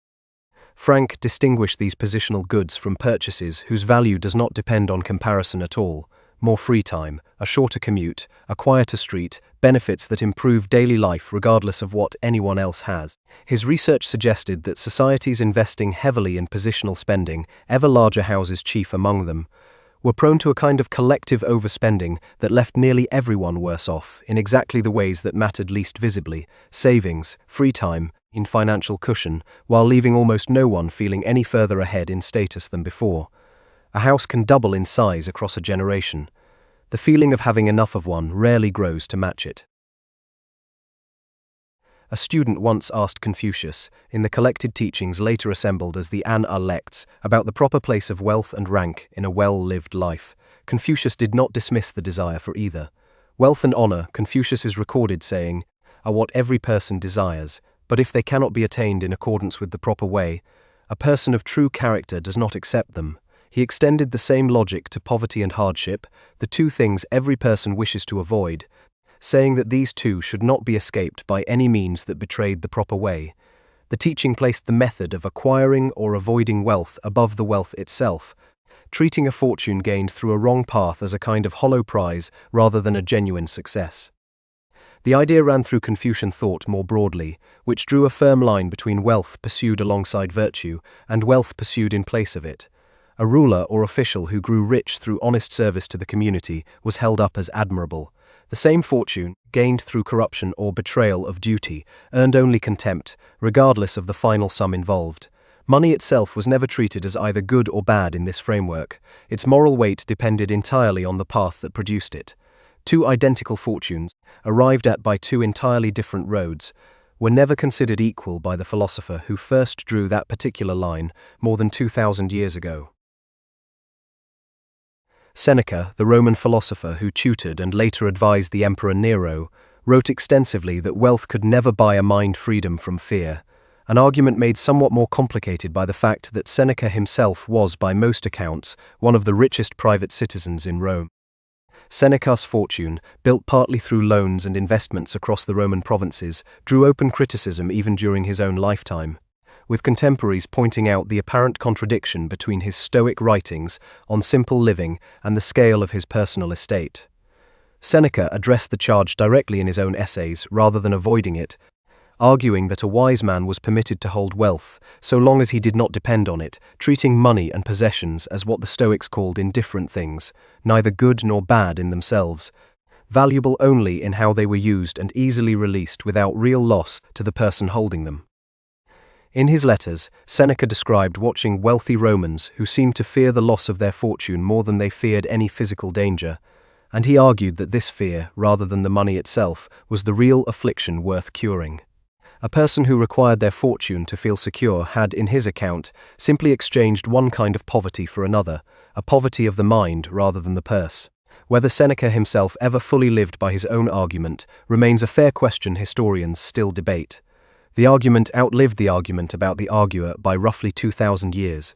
Frank distinguished these positional goods from purchases whose value does not depend on comparison at all: more free time, a shorter commute, a quieter street, benefits that improve daily life regardless of what anyone else has. His research suggested that societies investing heavily in positional spending, ever larger houses chief among them, were prone to a kind of collective overspending that left nearly everyone worse off in exactly the ways that mattered least visibly: savings, free time, in financial cushion, while leaving almost no one feeling any further ahead in status than before. A house can double in size across a generation. The feeling of having enough of one rarely grows to match it. A student once asked Confucius, in the collected teachings later assembled as the An Lects, about the proper place of wealth and rank in a well-lived life. Confucius did not dismiss the desire for either. Wealth and honor, Confucius is recorded saying, are what every person desires, but if they cannot be attained in accordance with the proper way, a person of true character does not accept them. He extended the same logic to poverty and hardship, the two things every person wishes to avoid, saying that these two should not be escaped by any means that betrayed the proper way. The teaching placed the method of acquiring or avoiding wealth above the wealth itself, treating a fortune gained through a wrong path as a kind of hollow prize rather than a genuine success. The idea ran through Confucian thought more broadly, which drew a firm line between wealth pursued alongside virtue and wealth pursued in place of it. A ruler or official who grew rich through honest service to the community was held up as admirable. The same fortune, gained through corruption or betrayal of duty, earned only contempt, regardless of the final sum involved. Money itself was never treated as either good or bad in this framework. Its moral weight depended entirely on the path that produced it. Two identical fortunes, arrived at by two entirely different roads, were never considered equal by the philosopher who first drew that particular line more than 2,000 years ago. Seneca, the Roman philosopher who tutored and later advised the Emperor Nero, wrote extensively that wealth could never buy a mind freedom from fear, an argument made somewhat more complicated by the fact that Seneca himself was, by most accounts, one of the richest private citizens in Rome. Seneca's fortune, built partly through loans and investments across the Roman provinces, drew open criticism even during his own lifetime, with contemporaries pointing out the apparent contradiction between his Stoic writings on simple living and the scale of his personal estate. Seneca addressed the charge directly in his own essays rather than avoiding it, arguing that a wise man was permitted to hold wealth so long as he did not depend on it, treating money and possessions as what the Stoics called indifferent things, neither good nor bad in themselves, valuable only in how they were used and easily released without real loss to the person holding them. In his letters, Seneca described watching wealthy Romans who seemed to fear the loss of their fortune more than they feared any physical danger, and he argued that this fear, rather than the money itself, was the real affliction worth curing. A person who required their fortune to feel secure had, in his account, simply exchanged one kind of poverty for another, a poverty of the mind rather than the purse. Whether Seneca himself ever fully lived by his own argument remains a fair question historians still debate. The argument outlived the argument about the arguer by roughly 2,000 years.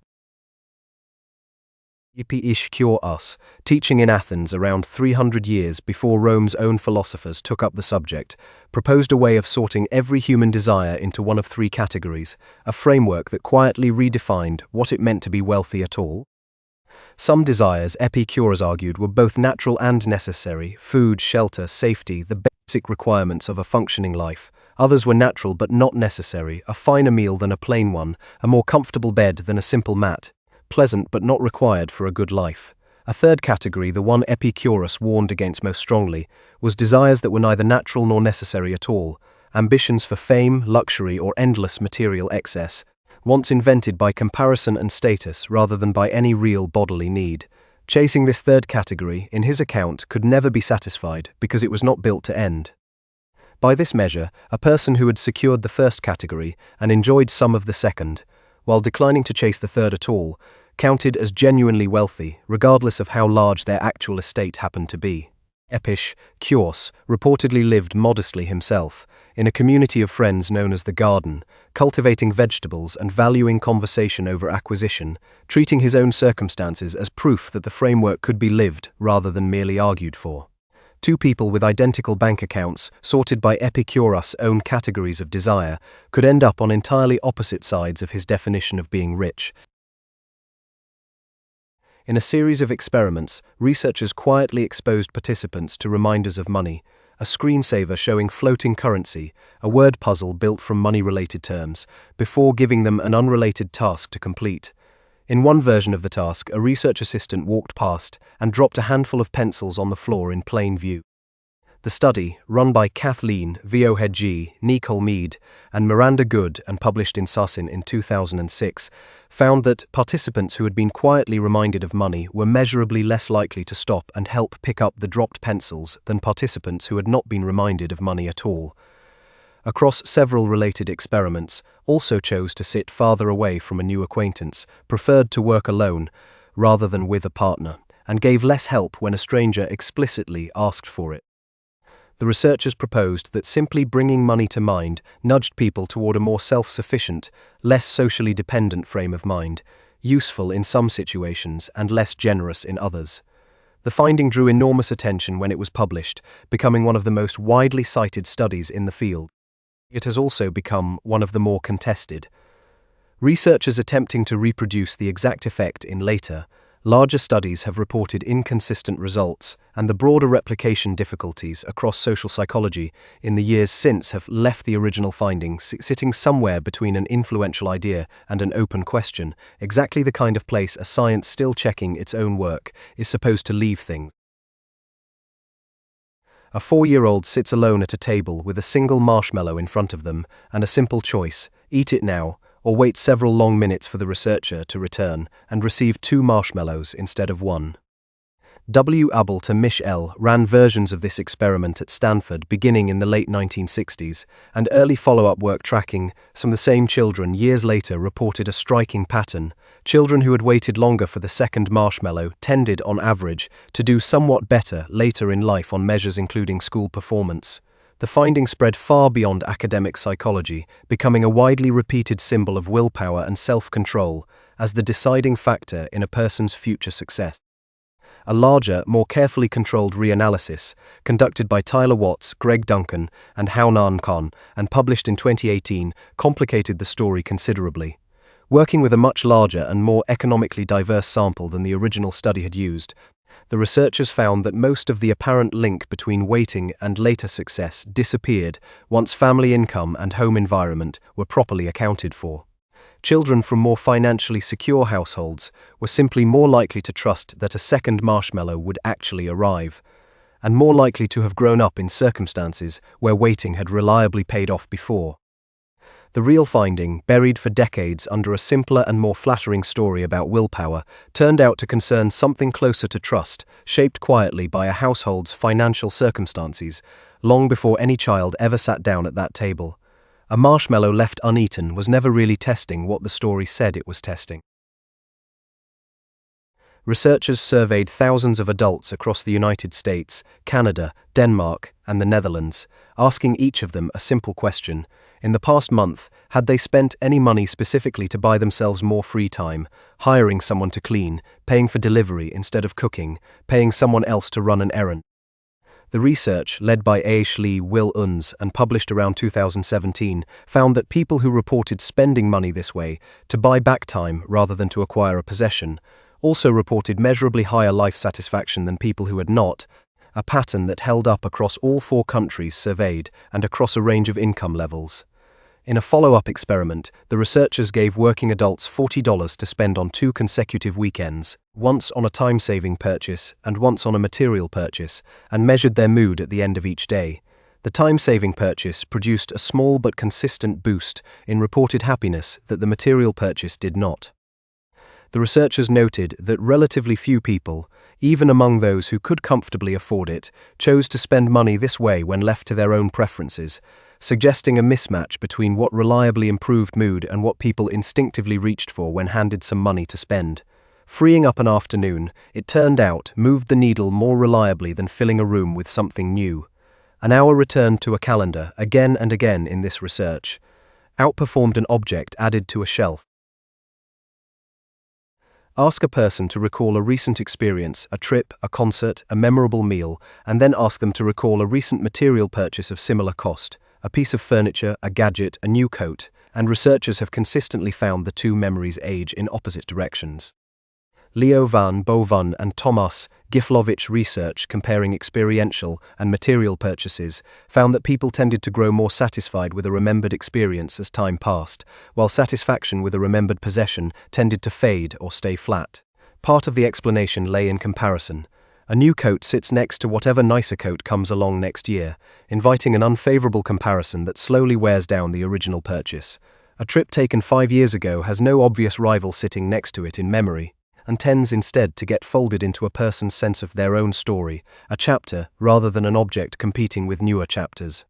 Us, teaching in Athens around 300 years before Rome's own philosophers took up the subject, proposed a way of sorting every human desire into one of three categories, a framework that quietly redefined what it meant to be wealthy at all. Some desires, Epicurus argued, were both natural and necessary: food, shelter, safety, the basic requirements of a functioning life. Others were natural but not necessary: a finer meal than a plain one, a more comfortable bed than a simple mat, pleasant but not required for a good life. A third category, the one Epicurus warned against most strongly, was desires that were neither natural nor necessary at all, ambitions for fame, luxury, or endless material excess, wants invented by comparison and status rather than by any real bodily need. Chasing this third category, in his account, could never be satisfied because it was not built to end. By this measure, a person who had secured the first category and enjoyed some of the second, while declining to chase the third at all, counted as genuinely wealthy, regardless of how large their actual estate happened to be. Epicurus reportedly lived modestly himself, in a community of friends known as the Garden, cultivating vegetables and valuing conversation over acquisition, treating his own circumstances as proof that the framework could be lived rather than merely argued for. Two people with identical bank accounts, sorted by Epicurus' own categories of desire, could end up on entirely opposite sides of his definition of being rich. In a series of experiments, researchers quietly exposed participants to reminders of money, a screensaver showing floating currency, a word puzzle built from money-related terms, before giving them an unrelated task to complete. In one version of the task, a research assistant walked past and dropped a handful of pencils on the floor in plain view. The study, run by Kathleen Vohedji, Nicole Mead, and Miranda Good and published in Sasin in 2006, found that participants who had been quietly reminded of money were measurably less likely to stop and help pick up the dropped pencils than participants who had not been reminded of money at all. Across several related experiments, also chose to sit farther away from a new acquaintance, preferred to work alone rather than with a partner, and gave less help when a stranger explicitly asked for it. The researchers proposed that simply bringing money to mind nudged people toward a more self-sufficient, less socially dependent frame of mind, useful in some situations and less generous in others. The finding drew enormous attention when it was published, becoming one of the most widely cited studies in the field. It has also become one of the more contested. Researchers attempting to reproduce the exact effect in later, larger studies have reported inconsistent results, and the broader replication difficulties across social psychology in the years since have left the original findings sitting somewhere between an influential idea and an open question, exactly the kind of place a science still checking its own work is supposed to leave things. A 4-year-old sits alone at a table with a single marshmallow in front of them and a simple choice: eat it now, or wait several long minutes for the researcher to return and receive 2 marshmallows instead of 1. W. Abel to Mich L. ran versions of this experiment at Stanford beginning in the late 1960s, and early follow-up work tracking some of the same children years later reported a striking pattern. Children who had waited longer for the second marshmallow tended, on average, to do somewhat better later in life on measures including school performance. The finding spread far beyond academic psychology, becoming a widely repeated symbol of willpower and self-control as the deciding factor in a person's future success. A larger, more carefully controlled reanalysis, conducted by Tyler Watts, Greg Duncan, and Hao-Nan Khan, and published in 2018, complicated the story considerably. Working with a much larger and more economically diverse sample than the original study had used, the researchers found that most of the apparent link between waiting and later success disappeared once family income and home environment were properly accounted for. Children from more financially secure households were simply more likely to trust that a second marshmallow would actually arrive, and more likely to have grown up in circumstances where waiting had reliably paid off before. The real finding, buried for decades under a simpler and more flattering story about willpower, turned out to concern something closer to trust, shaped quietly by a household's financial circumstances, long before any child ever sat down at that table. A marshmallow left uneaten was never really testing what the story said it was testing. Researchers surveyed thousands of adults across the United States, Canada, Denmark, and the Netherlands, asking each of them a simple question: in the past month, had they spent any money specifically to buy themselves more free time, hiring someone to clean, paying for delivery instead of cooking, paying someone else to run an errand? The research, led by Ashley Will Unz and published around 2017, found that people who reported spending money this way, to buy back time rather than to acquire a possession, also reported measurably higher life satisfaction than people who had not, a pattern that held up across all 4 countries surveyed and across a range of income levels. In a follow-up experiment, the researchers gave working adults $40 to spend on 2 consecutive weekends, once on a time-saving purchase and once on a material purchase, and measured their mood at the end of each day. The time-saving purchase produced a small but consistent boost in reported happiness that the material purchase did not. The researchers noted that relatively few people, even among those who could comfortably afford it, chose to spend money this way when left to their own preferences, suggesting a mismatch between what reliably improved mood and what people instinctively reached for when handed some money to spend. Freeing up an afternoon, it turned out, moved the needle more reliably than filling a room with something new. An hour returned to a calendar, again and again in this research, outperformed an object added to a shelf. Ask a person to recall a recent experience, a trip, a concert, a memorable meal, and then ask them to recall a recent material purchase of similar cost, a piece of furniture, a gadget, a new coat, and researchers have consistently found the 2 memories age in opposite directions. Leo van Boven and Thomas Giflovich research comparing experiential and material purchases found that people tended to grow more satisfied with a remembered experience as time passed, while satisfaction with a remembered possession tended to fade or stay flat. Part of the explanation lay in comparison. A new coat sits next to whatever nicer coat comes along next year, inviting an unfavorable comparison that slowly wears down the original purchase. A trip taken 5 years ago has no obvious rival sitting next to it in memory, and tends instead to get folded into a person's sense of their own story, a chapter rather than an object competing with newer chapters.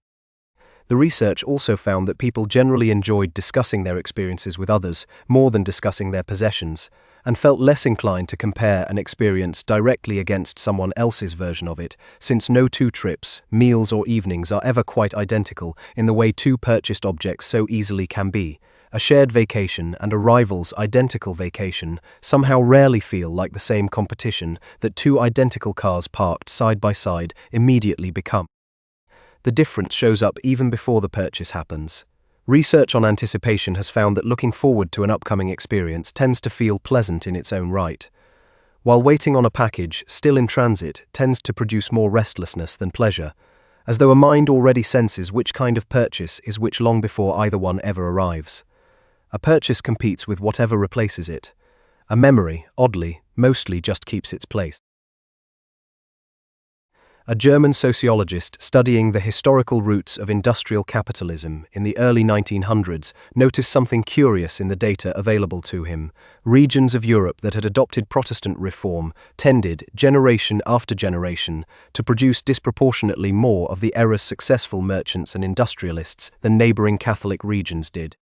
The research also found that people generally enjoyed discussing their experiences with others more than discussing their possessions, and felt less inclined to compare an experience directly against someone else's version of it, since no 2 trips, meals or evenings are ever quite identical in the way 2 purchased objects so easily can be. A shared vacation and a rival's identical vacation somehow rarely feel like the same competition that two identical cars parked side by side immediately become. The difference shows up even before the purchase happens. Research on anticipation has found that looking forward to an upcoming experience tends to feel pleasant in its own right, while waiting on a package, still in transit, tends to produce more restlessness than pleasure, as though a mind already senses which kind of purchase is which long before either one ever arrives. A purchase competes with whatever replaces it. A memory, oddly, mostly just keeps its place. A German sociologist studying the historical roots of industrial capitalism in the early 1900s noticed something curious in the data available to him. Regions of Europe that had adopted Protestant reform tended, generation after generation, to produce disproportionately more of the era's successful merchants and industrialists than neighboring Catholic regions did.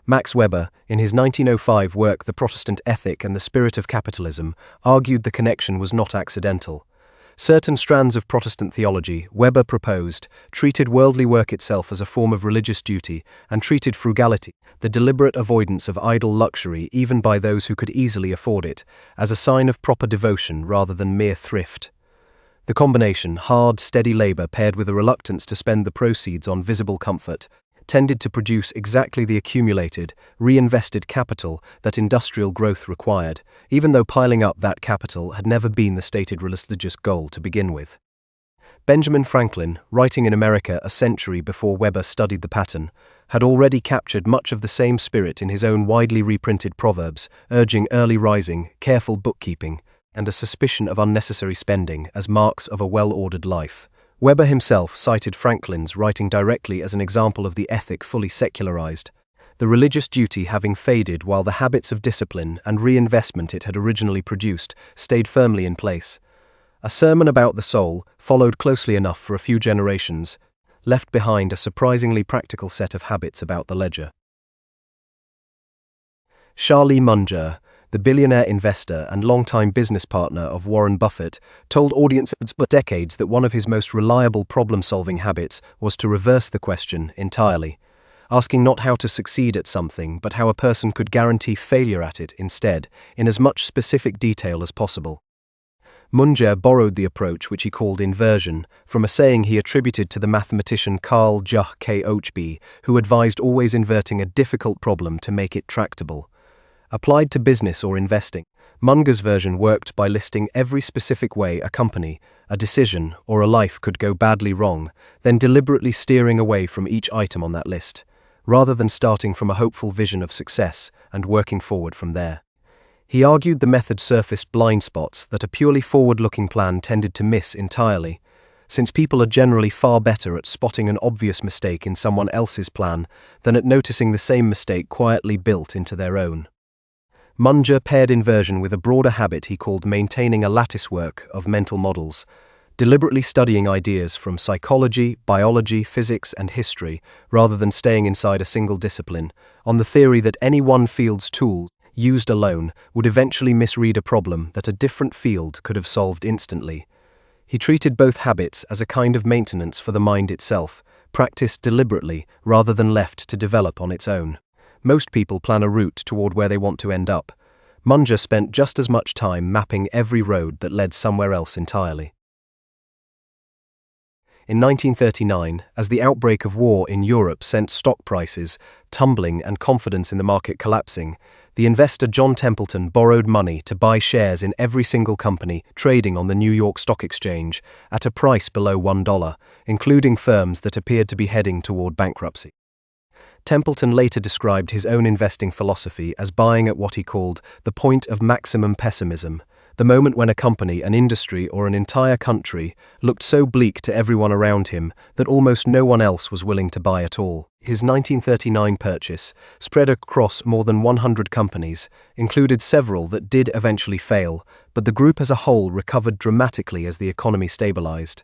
Max Weber, in his 1905 work The Protestant Ethic and the Spirit of Capitalism, argued the connection was not accidental. Certain strands of Protestant theology, Weber proposed, treated worldly work itself as a form of religious duty and treated frugality, the deliberate avoidance of idle luxury even by those who could easily afford it, as a sign of proper devotion rather than mere thrift. The combination, hard, steady labor paired with a reluctance to spend the proceeds on visible comfort, tended to produce exactly the accumulated, reinvested capital that industrial growth required, even though piling up that capital had never been the stated religious goal to begin with. Benjamin Franklin, writing in America a century before Weber studied the pattern, had already captured much of the same spirit in his own widely reprinted proverbs, urging early rising, careful bookkeeping, and a suspicion of unnecessary spending as marks of a well-ordered life. Weber himself cited Franklin's writing directly as an example of the ethic fully secularized, the religious duty having faded while the habits of discipline and reinvestment it had originally produced stayed firmly in place. A sermon about the soul, followed closely enough for a few generations, left behind a surprisingly practical set of habits about the ledger. Charlie Munger, the billionaire investor and longtime business partner of Warren Buffett, told audiences for decades that one of his most reliable problem-solving habits was to reverse the question entirely, asking not how to succeed at something but how a person could guarantee failure at it instead, in as much specific detail as possible. Munger borrowed the approach, which he called inversion, from a saying he attributed to the mathematician Carl Juch K. Ochby, who advised always inverting a difficult problem to make it tractable. Applied to business or investing, Munger's version worked by listing every specific way a company, a decision, or a life could go badly wrong, then deliberately steering away from each item on that list, rather than starting from a hopeful vision of success and working forward from there. He argued the method surfaced blind spots that a purely forward-looking plan tended to miss entirely, since people are generally far better at spotting an obvious mistake in someone else's plan than at noticing the same mistake quietly built into their own. Munger paired inversion with a broader habit he called maintaining a latticework of mental models, deliberately studying ideas from psychology, biology, physics, and history, rather than staying inside a single discipline, on the theory that any one field's tool, used alone, would eventually misread a problem that a different field could have solved instantly. He treated both habits as a kind of maintenance for the mind itself, practiced deliberately rather than left to develop on its own. Most people plan a route toward where they want to end up. Munger spent just as much time mapping every road that led somewhere else entirely. In 1939, as the outbreak of war in Europe sent stock prices tumbling and confidence in the market collapsing, the investor John Templeton borrowed money to buy shares in every single company trading on the New York Stock Exchange at a price below $1, including firms that appeared to be heading toward bankruptcy. Templeton later described his own investing philosophy as buying at what he called the point of maximum pessimism, the moment when a company, an industry, or an entire country looked so bleak to everyone around him that almost no one else was willing to buy at all. His 1939 purchase, spread across more than 100 companies, included several that did eventually fail, but the group as a whole recovered dramatically as the economy stabilized,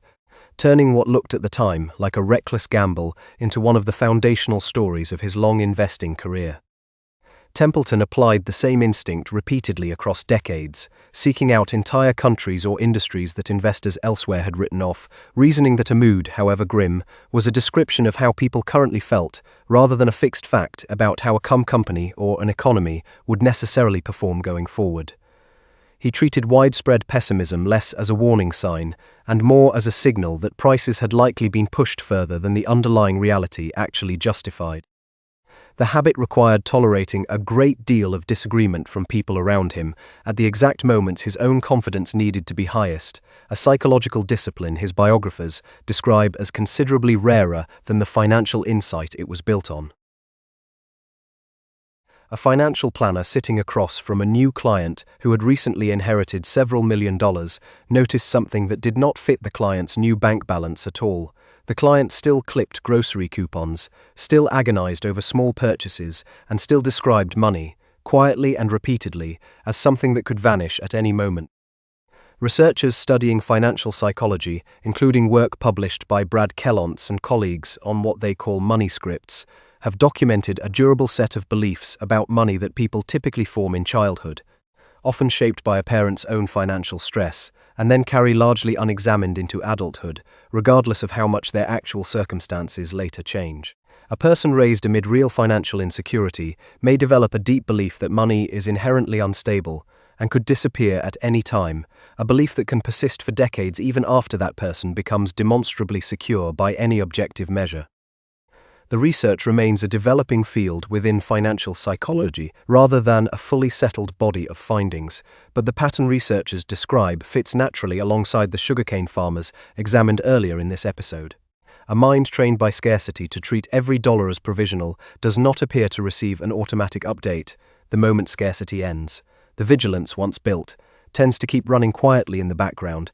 turning what looked at the time like a reckless gamble into one of the foundational stories of his long investing career. Templeton applied the same instinct repeatedly across decades, seeking out entire countries or industries that investors elsewhere had written off, reasoning that a mood, however grim, was a description of how people currently felt, rather than a fixed fact about how a company or an economy would necessarily perform going forward. He treated widespread pessimism less as a warning sign and more as a signal that prices had likely been pushed further than the underlying reality actually justified. The habit required tolerating a great deal of disagreement from people around him at the exact moments his own confidence needed to be highest, a psychological discipline his biographers describe as considerably rarer than the financial insight it was built on. A financial planner sitting across from a new client who had recently inherited several $1 million noticed something that did not fit the client's new bank balance at all. The client still clipped grocery coupons, still agonized over small purchases, and still described money, quietly and repeatedly, as something that could vanish at any moment. Researchers studying financial psychology, including work published by Brad Kellantz and colleagues on what they call money scripts, have documented a durable set of beliefs about money that people typically form in childhood, often shaped by a parent's own financial stress, and then carry largely unexamined into adulthood, regardless of how much their actual circumstances later change. A person raised amid real financial insecurity may develop a deep belief that money is inherently unstable and could disappear at any time, a belief that can persist for decades even after that person becomes demonstrably secure by any objective measure. The research remains a developing field within financial psychology rather than a fully settled body of findings, but the pattern researchers describe fits naturally alongside the sugarcane farmers examined earlier in this episode. A mind trained by scarcity to treat every dollar as provisional does not appear to receive an automatic update the moment scarcity ends. The vigilance, once built, tends to keep running quietly in the background,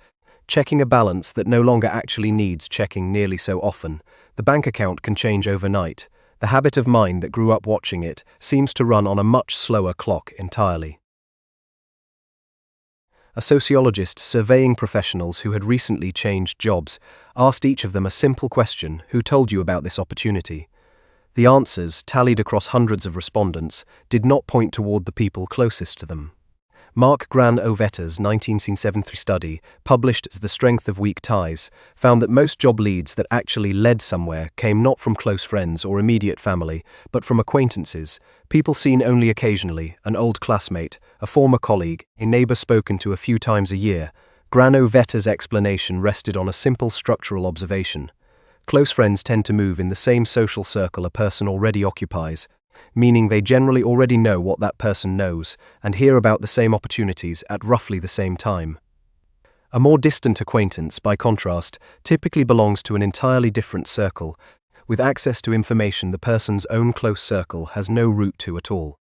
checking a balance that no longer actually needs checking nearly so often. The bank account can change overnight. The habit of mind that grew up watching it seems to run on a much slower clock entirely. A sociologist surveying professionals who had recently changed jobs asked each of them a simple question: who told you about this opportunity? The answers, tallied across hundreds of respondents, did not point toward the people closest to them. Mark Gran-Ovetter's 1973 study, published as The Strength of Weak Ties, found that most job leads that actually led somewhere came not from close friends or immediate family, but from acquaintances, people seen only occasionally, an old classmate, a former colleague, a neighbor spoken to a few times a year. Gran-Ovetter's explanation rested on a simple structural observation. Close friends tend to move in the same social circle a person already occupies, meaning they generally already know what that person knows and hear about the same opportunities at roughly the same time. A more distant acquaintance, by contrast, typically belongs to an entirely different circle, with access to information the person's own close circle has no route to at all.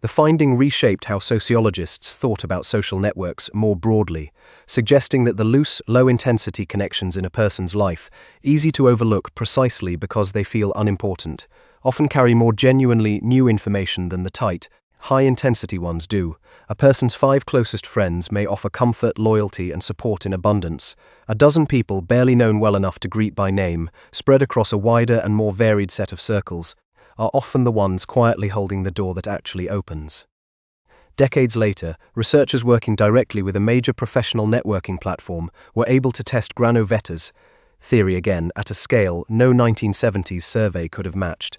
The finding reshaped how sociologists thought about social networks more broadly, suggesting that the loose, low-intensity connections in a person's life, easy to overlook precisely because they feel unimportant, often carry more genuinely new information than the tight, high-intensity ones do. A person's 5 closest friends may offer comfort, loyalty, and support in abundance. A dozen people barely known well enough to greet by name, spread across a wider and more varied set of circles, are often the ones quietly holding the door that actually opens. Decades later, researchers working directly with a major professional networking platform were able to test Gran-Ovetter's theory again at a scale no 1970s survey could have matched.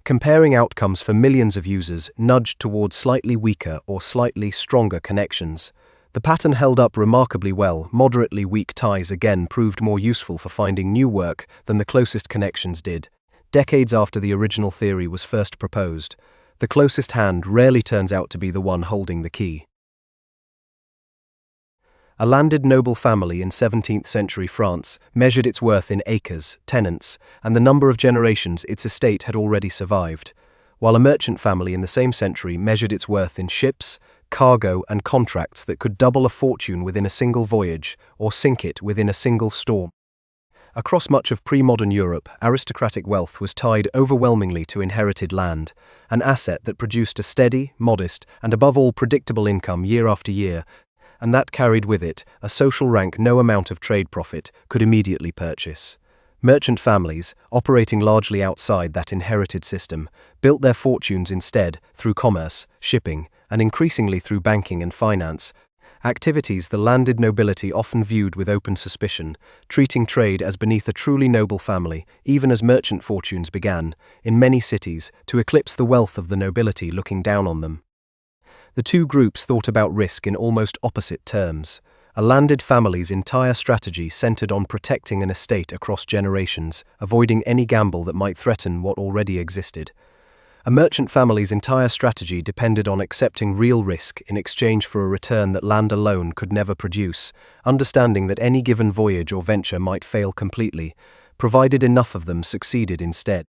Comparing outcomes for millions of users nudged towards slightly weaker or slightly stronger connections. The pattern held up remarkably well. Moderately weak ties again proved more useful for finding new work than the closest connections did. Decades after the original theory was first proposed, the closest hand rarely turns out to be the one holding the key. A landed noble family in 17th century France measured its worth in acres, tenants, and the number of generations its estate had already survived, while a merchant family in the same century measured its worth in ships, cargo, and contracts that could double a fortune within a single voyage or sink it within a single storm. Across much of pre-modern Europe, aristocratic wealth was tied overwhelmingly to inherited land, an asset that produced a steady, modest, and above all predictable income year after year, and that carried with it a social rank no amount of trade profit could immediately purchase. Merchant families, operating largely outside that inherited system, built their fortunes instead through commerce, shipping, and increasingly through banking and finance, activities the landed nobility often viewed with open suspicion, treating trade as beneath a truly noble family, even as merchant fortunes began, in many cities, to eclipse the wealth of the nobility looking down on them. The two groups thought about risk in almost opposite terms. A landed family's entire strategy centered on protecting an estate across generations, avoiding any gamble that might threaten what already existed. A merchant family's entire strategy depended on accepting real risk in exchange for a return that land alone could never produce, understanding that any given voyage or venture might fail completely, provided enough of them succeeded instead.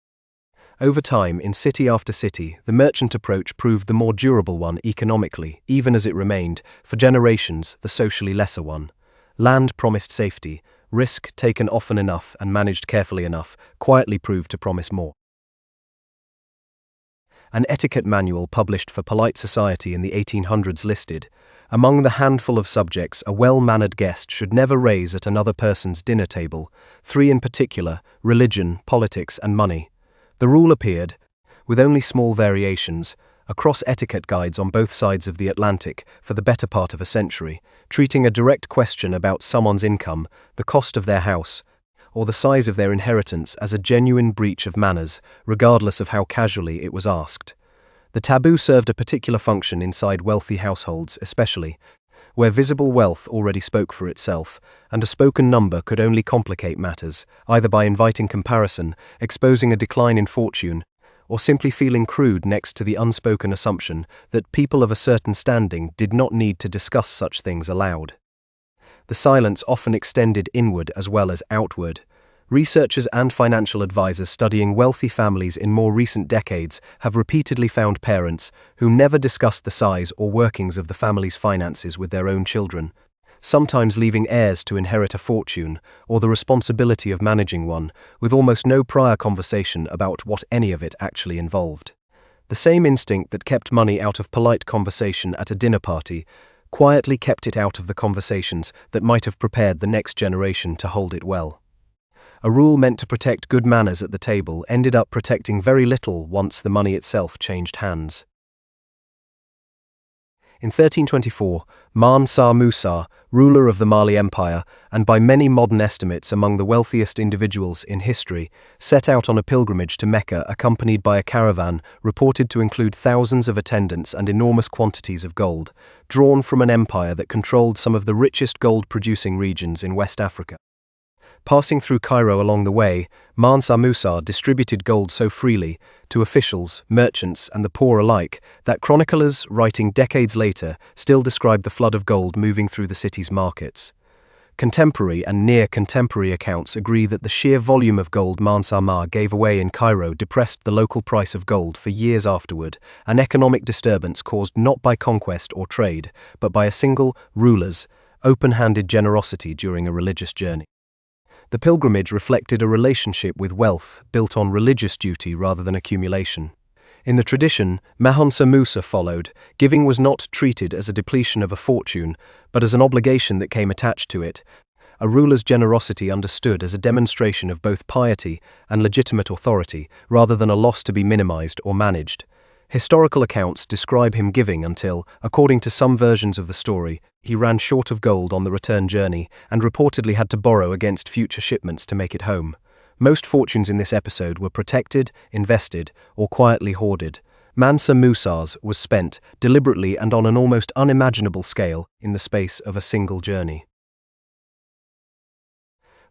Over time, in city after city, the merchant approach proved the more durable one economically, even as it remained, for generations, the socially lesser one. Land promised safety, risk, taken often enough and managed carefully enough, quietly proved to promise more. An etiquette manual published for polite society in the 1800s listed, among the handful of subjects a well-mannered guest should never raise at another person's dinner table, 3 in particular: religion, politics, and money. The rule appeared, with only small variations, across etiquette guides on both sides of the Atlantic for the better part of a century, treating a direct question about someone's income, the cost of their house, or the size of their inheritance as a genuine breach of manners, regardless of how casually it was asked. The taboo served a particular function inside wealthy households, especially where visible wealth already spoke for itself, and a spoken number could only complicate matters, either by inviting comparison, exposing a decline in fortune, or simply feeling crude next to the unspoken assumption that people of a certain standing did not need to discuss such things aloud. The silence often extended inward as well as outward. Researchers and financial advisors studying wealthy families in more recent decades have repeatedly found parents who never discussed the size or workings of the family's finances with their own children, sometimes leaving heirs to inherit a fortune or the responsibility of managing one, with almost no prior conversation about what any of it actually involved. The same instinct that kept money out of polite conversation at a dinner party quietly kept it out of the conversations that might have prepared the next generation to hold it well. A rule meant to protect good manners at the table ended up protecting very little once the money itself changed hands. In 1324, Mansa Musa, ruler of the Mali Empire, and by many modern estimates among the wealthiest individuals in history, set out on a pilgrimage to Mecca accompanied by a caravan reported to include thousands of attendants and enormous quantities of gold, drawn from an empire that controlled some of the richest gold-producing regions in West Africa. Passing through Cairo along the way, Mansa Musa distributed gold so freely to officials, merchants, and the poor alike that chroniclers, writing decades later, still describe the flood of gold moving through the city's markets. Contemporary and near-contemporary accounts agree that the sheer volume of gold Mansa Musa gave away in Cairo depressed the local price of gold for years afterward, an economic disturbance caused not by conquest or trade, but by a single ruler's open-handed generosity during a religious journey. The pilgrimage reflected a relationship with wealth built on religious duty rather than accumulation. In the tradition Mansa Musa followed, giving was not treated as a depletion of a fortune, but as an obligation that came attached to it, a ruler's generosity understood as a demonstration of both piety and legitimate authority, rather than a loss to be minimized or managed. Historical accounts describe him giving until, according to some versions of the story, he ran short of gold on the return journey and reportedly had to borrow against future shipments to make it home. Most fortunes in this episode were protected, invested, or quietly hoarded. Mansa Musa's was spent, deliberately and on an almost unimaginable scale, in the space of a single journey.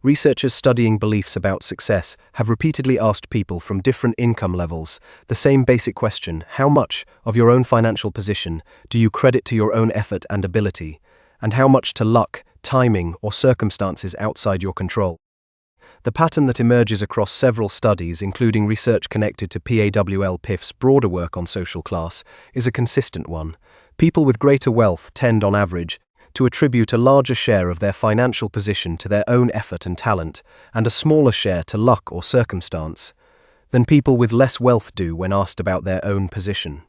Researchers studying beliefs about success have repeatedly asked people from different income levels the same basic question: how much of your own financial position do you credit to your own effort and ability, and how much to luck, timing, or circumstances outside your control? The pattern that emerges across several studies, including research connected to Pawl Piff's broader work on social class, is a consistent one. People with greater wealth tend, on average, to attribute a larger share of their financial position to their own effort and talent, and a smaller share to luck or circumstance, than people with less wealth do when asked about their own position.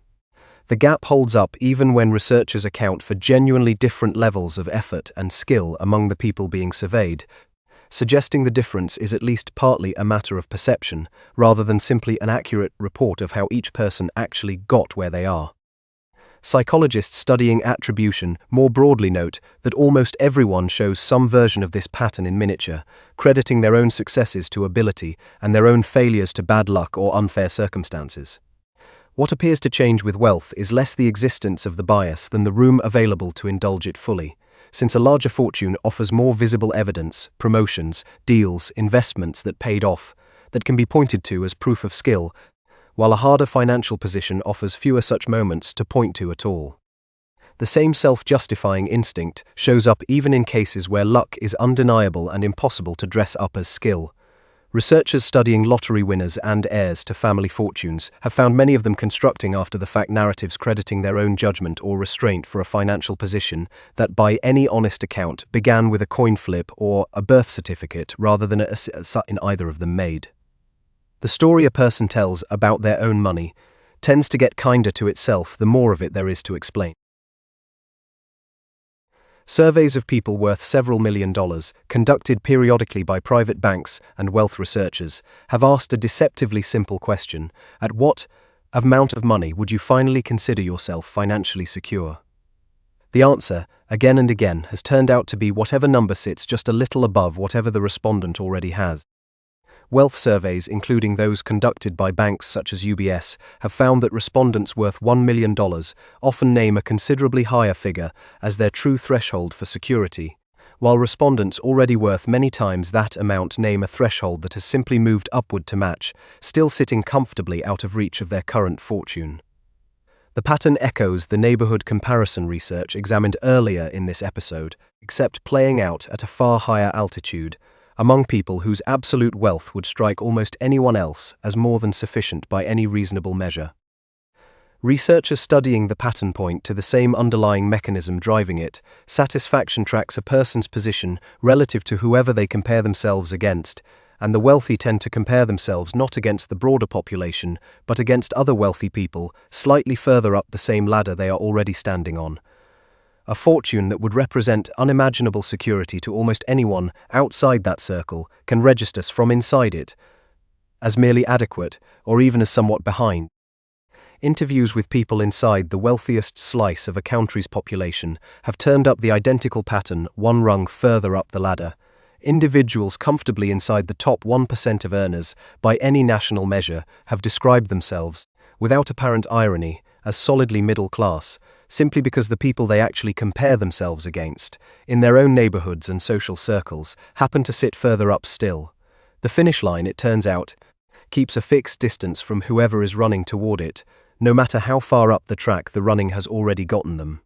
The gap holds up even when researchers account for genuinely different levels of effort and skill among the people being surveyed, suggesting the difference is at least partly a matter of perception, rather than simply an accurate report of how each person actually got where they are. Psychologists studying attribution more broadly note that almost everyone shows some version of this pattern in miniature, crediting their own successes to ability and their own failures to bad luck or unfair circumstances. What appears to change with wealth is less the existence of the bias than the room available to indulge it fully, since a larger fortune offers more visible evidence, promotions, deals, investments that paid off, that can be pointed to as proof of skill, while a harder financial position offers fewer such moments to point to at all. The same self-justifying instinct shows up even in cases where luck is undeniable and impossible to dress up as skill. Researchers studying lottery winners and heirs to family fortunes have found many of them constructing after-the-fact narratives crediting their own judgment or restraint for a financial position that, by any honest account, began with a coin flip or a birth certificate rather than in either of them made. The story a person tells about their own money tends to get kinder to itself the more of it there is to explain. Surveys of people worth several $1 million, conducted periodically by private banks and wealth researchers, have asked a deceptively simple question: at what amount of money would you finally consider yourself financially secure? The answer, again and again, has turned out to be whatever number sits just a little above whatever the respondent already has. Wealth surveys, including those conducted by banks such as UBS, have found that respondents worth $1 million often name a considerably higher figure as their true threshold for security, while respondents already worth many times that amount name a threshold that has simply moved upward to match, still sitting comfortably out of reach of their current fortune. The pattern echoes the neighborhood comparison research examined earlier in this episode, except playing out at a far higher altitude, among people whose absolute wealth would strike almost anyone else as more than sufficient by any reasonable measure. Researchers studying the pattern point to the same underlying mechanism driving it. Satisfaction tracks a person's position relative to whoever they compare themselves against, and the wealthy tend to compare themselves not against the broader population, but against other wealthy people slightly further up the same ladder they are already standing on. A fortune that would represent unimaginable security to almost anyone outside that circle can register from inside it as merely adequate, or even as somewhat behind. Interviews with people inside the wealthiest slice of a country's population have turned up the identical pattern one rung further up the ladder. Individuals comfortably inside the top 1% of earners, by any national measure, have described themselves, without apparent irony, as solidly middle class, simply because the people they actually compare themselves against, in their own neighborhoods and social circles, happen to sit further up still. The finish line, it turns out, keeps a fixed distance from whoever is running toward it, no matter how far up the track the running has already gotten them.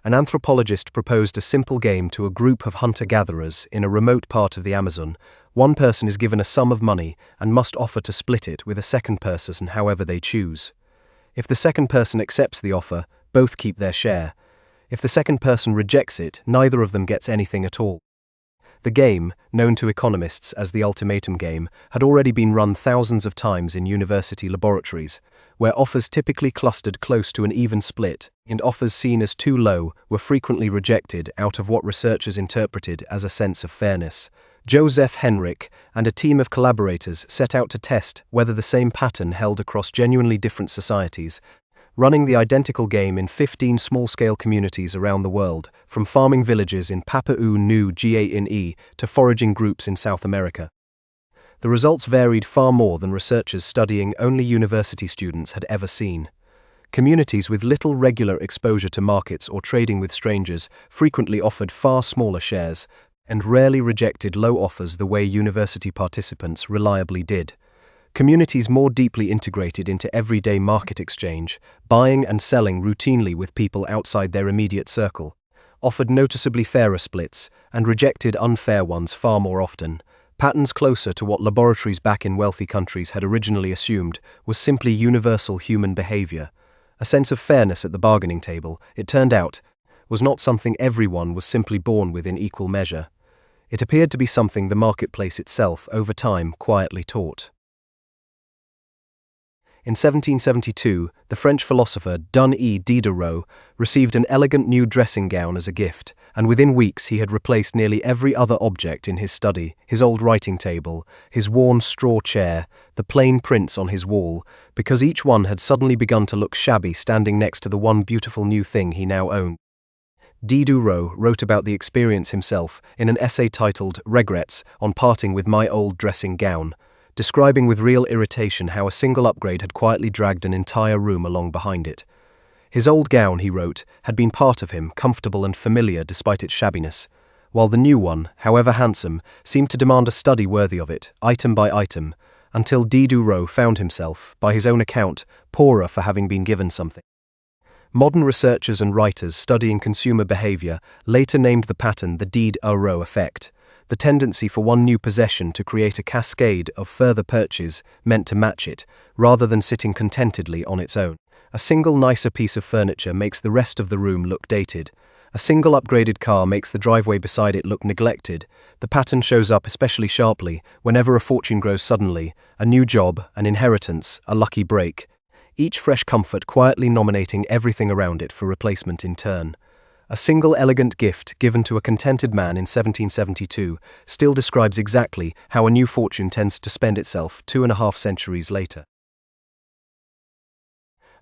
An anthropologist proposed a simple game to a group of hunter-gatherers in a remote part of the Amazon. One person is given a sum of money and must offer to split it with a second person however they choose. If the second person accepts the offer, both keep their share. If the second person rejects it, neither of them gets anything at all. The game, known to economists as the ultimatum game, had already been run thousands of times in university laboratories, where offers typically clustered close to an even split, and offers seen as too low were frequently rejected out of what researchers interpreted as a sense of fairness. Joseph Henrich and a team of collaborators set out to test whether the same pattern held across genuinely different societies, running the identical game in 15 small-scale communities around the world, from farming villages in Papua New Guinea to foraging groups in South America. The results varied far more than researchers studying only university students had ever seen. Communities with little regular exposure to markets or trading with strangers frequently offered far smaller shares, and rarely rejected low offers the way university participants reliably did. Communities more deeply integrated into everyday market exchange, buying and selling routinely with people outside their immediate circle, offered noticeably fairer splits and rejected unfair ones far more often. Patterns closer to what laboratories back in wealthy countries had originally assumed was simply universal human behavior. A sense of fairness at the bargaining table, it turned out, was not something everyone was simply born with in equal measure. It appeared to be something the marketplace itself, over time, quietly taught. In 1772, the French philosopher Denis Diderot received an elegant new dressing gown as a gift, and within weeks he had replaced nearly every other object in his study: his old writing table, his worn straw chair, the plain prints on his wall, because each one had suddenly begun to look shabby standing next to the one beautiful new thing he now owned. Diderot wrote about the experience himself in an essay titled Regrets on Parting with My Old Dressing Gown, describing with real irritation how a single upgrade had quietly dragged an entire room along behind it. His old gown, he wrote, had been part of him, comfortable and familiar despite its shabbiness, while the new one, however handsome, seemed to demand a study worthy of it, item by item, until Diderot found himself, by his own account, poorer for having been given something. Modern researchers and writers studying consumer behavior later named the pattern the Diderot effect, the tendency for one new possession to create a cascade of further purchase meant to match it, rather than sitting contentedly on its own. A single nicer piece of furniture makes the rest of the room look dated. A single upgraded car makes the driveway beside it look neglected. The pattern shows up especially sharply whenever a fortune grows suddenly, a new job, an inheritance, a lucky break, each fresh comfort quietly nominating everything around it for replacement in turn. A single elegant gift given to a contented man in 1772 still describes exactly how a new fortune tends to spend itself 2.5 centuries later.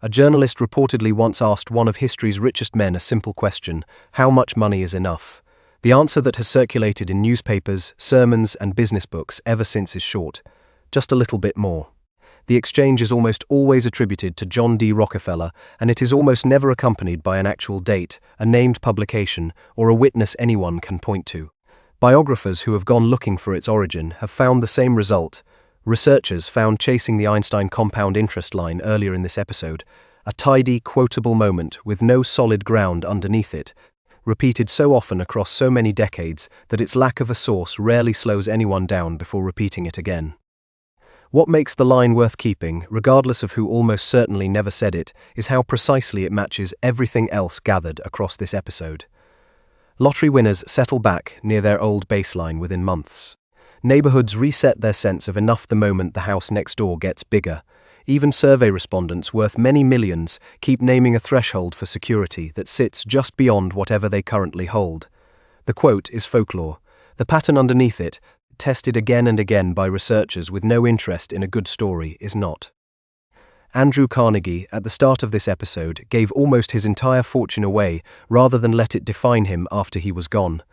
A journalist reportedly once asked one of history's richest men a simple question: how much money is enough? The answer that has circulated in newspapers, sermons, and business books ever since is short: just a little bit more. The exchange is almost always attributed to John D. Rockefeller, and it is almost never accompanied by an actual date, a named publication, or a witness anyone can point to. Biographers who have gone looking for its origin have found the same result. Researchers found chasing the Einstein compound interest line earlier in this episode, a tidy, quotable moment with no solid ground underneath it, repeated so often across so many decades that its lack of a source rarely slows anyone down before repeating it again. What makes the line worth keeping, regardless of who almost certainly never said it, is how precisely it matches everything else gathered across this episode. Lottery winners settle back near their old baseline within months. Neighborhoods reset their sense of enough the moment the house next door gets bigger. Even survey respondents worth many millions keep naming a threshold for security that sits just beyond whatever they currently hold. The quote is folklore. The pattern underneath it, tested again and again by researchers with no interest in a good story, is not. Andrew Carnegie, at the start of this episode, gave almost his entire fortune away rather than let it define him after he was gone.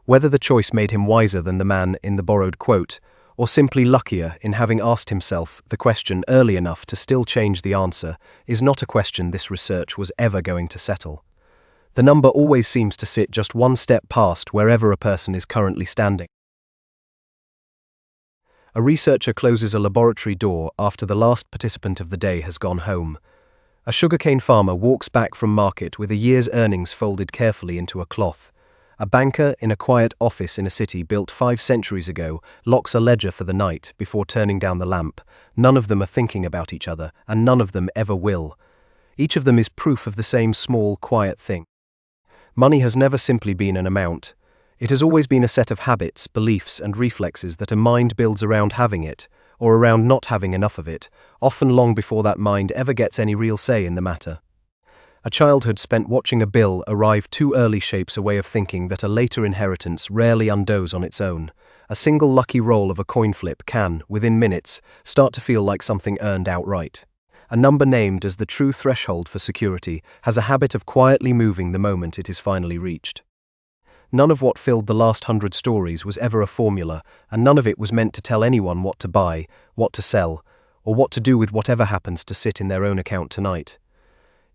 Whether the choice made him wiser than the man in the borrowed quote, or simply luckier in having asked himself the question early enough to still change the answer, is not a question this research was ever going to settle. The number always seems to sit just one step past wherever a person is currently standing. A researcher closes a laboratory door after the last participant of the day has gone home. A sugarcane farmer walks back from market with a year's earnings folded carefully into a cloth. A banker in a quiet office in a city built 5 centuries ago locks a ledger for the night before turning down the lamp. None of them are thinking about each other, and none of them ever will. Each of them is proof of the same small, quiet thing. Money has never simply been an amount. It has always been a set of habits, beliefs, and reflexes that a mind builds around having it, or around not having enough of it, often long before that mind ever gets any real say in the matter. A childhood spent watching a bill arrive too early shapes a way of thinking that a later inheritance rarely undoes on its own. A single lucky roll of a coin flip can, within minutes, start to feel like something earned outright. A number named as the true threshold for security has a habit of quietly moving the moment it is finally reached. None of what filled the last 100 stories was ever a formula, and none of it was meant to tell anyone what to buy, what to sell, or what to do with whatever happens to sit in their own account tonight.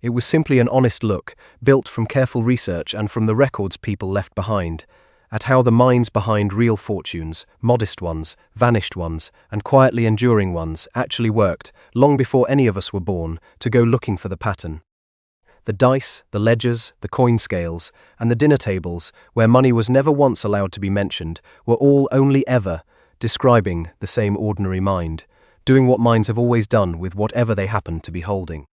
It was simply an honest look, built from careful research and from the records people left behind, at how the minds behind real fortunes, modest ones, vanished ones, and quietly enduring ones, actually worked, long before any of us were born, to go looking for the pattern. The dice, the ledgers, the coin scales, and the dinner tables, where money was never once allowed to be mentioned, were all only ever describing the same ordinary mind, doing what minds have always done with whatever they happened to be holding.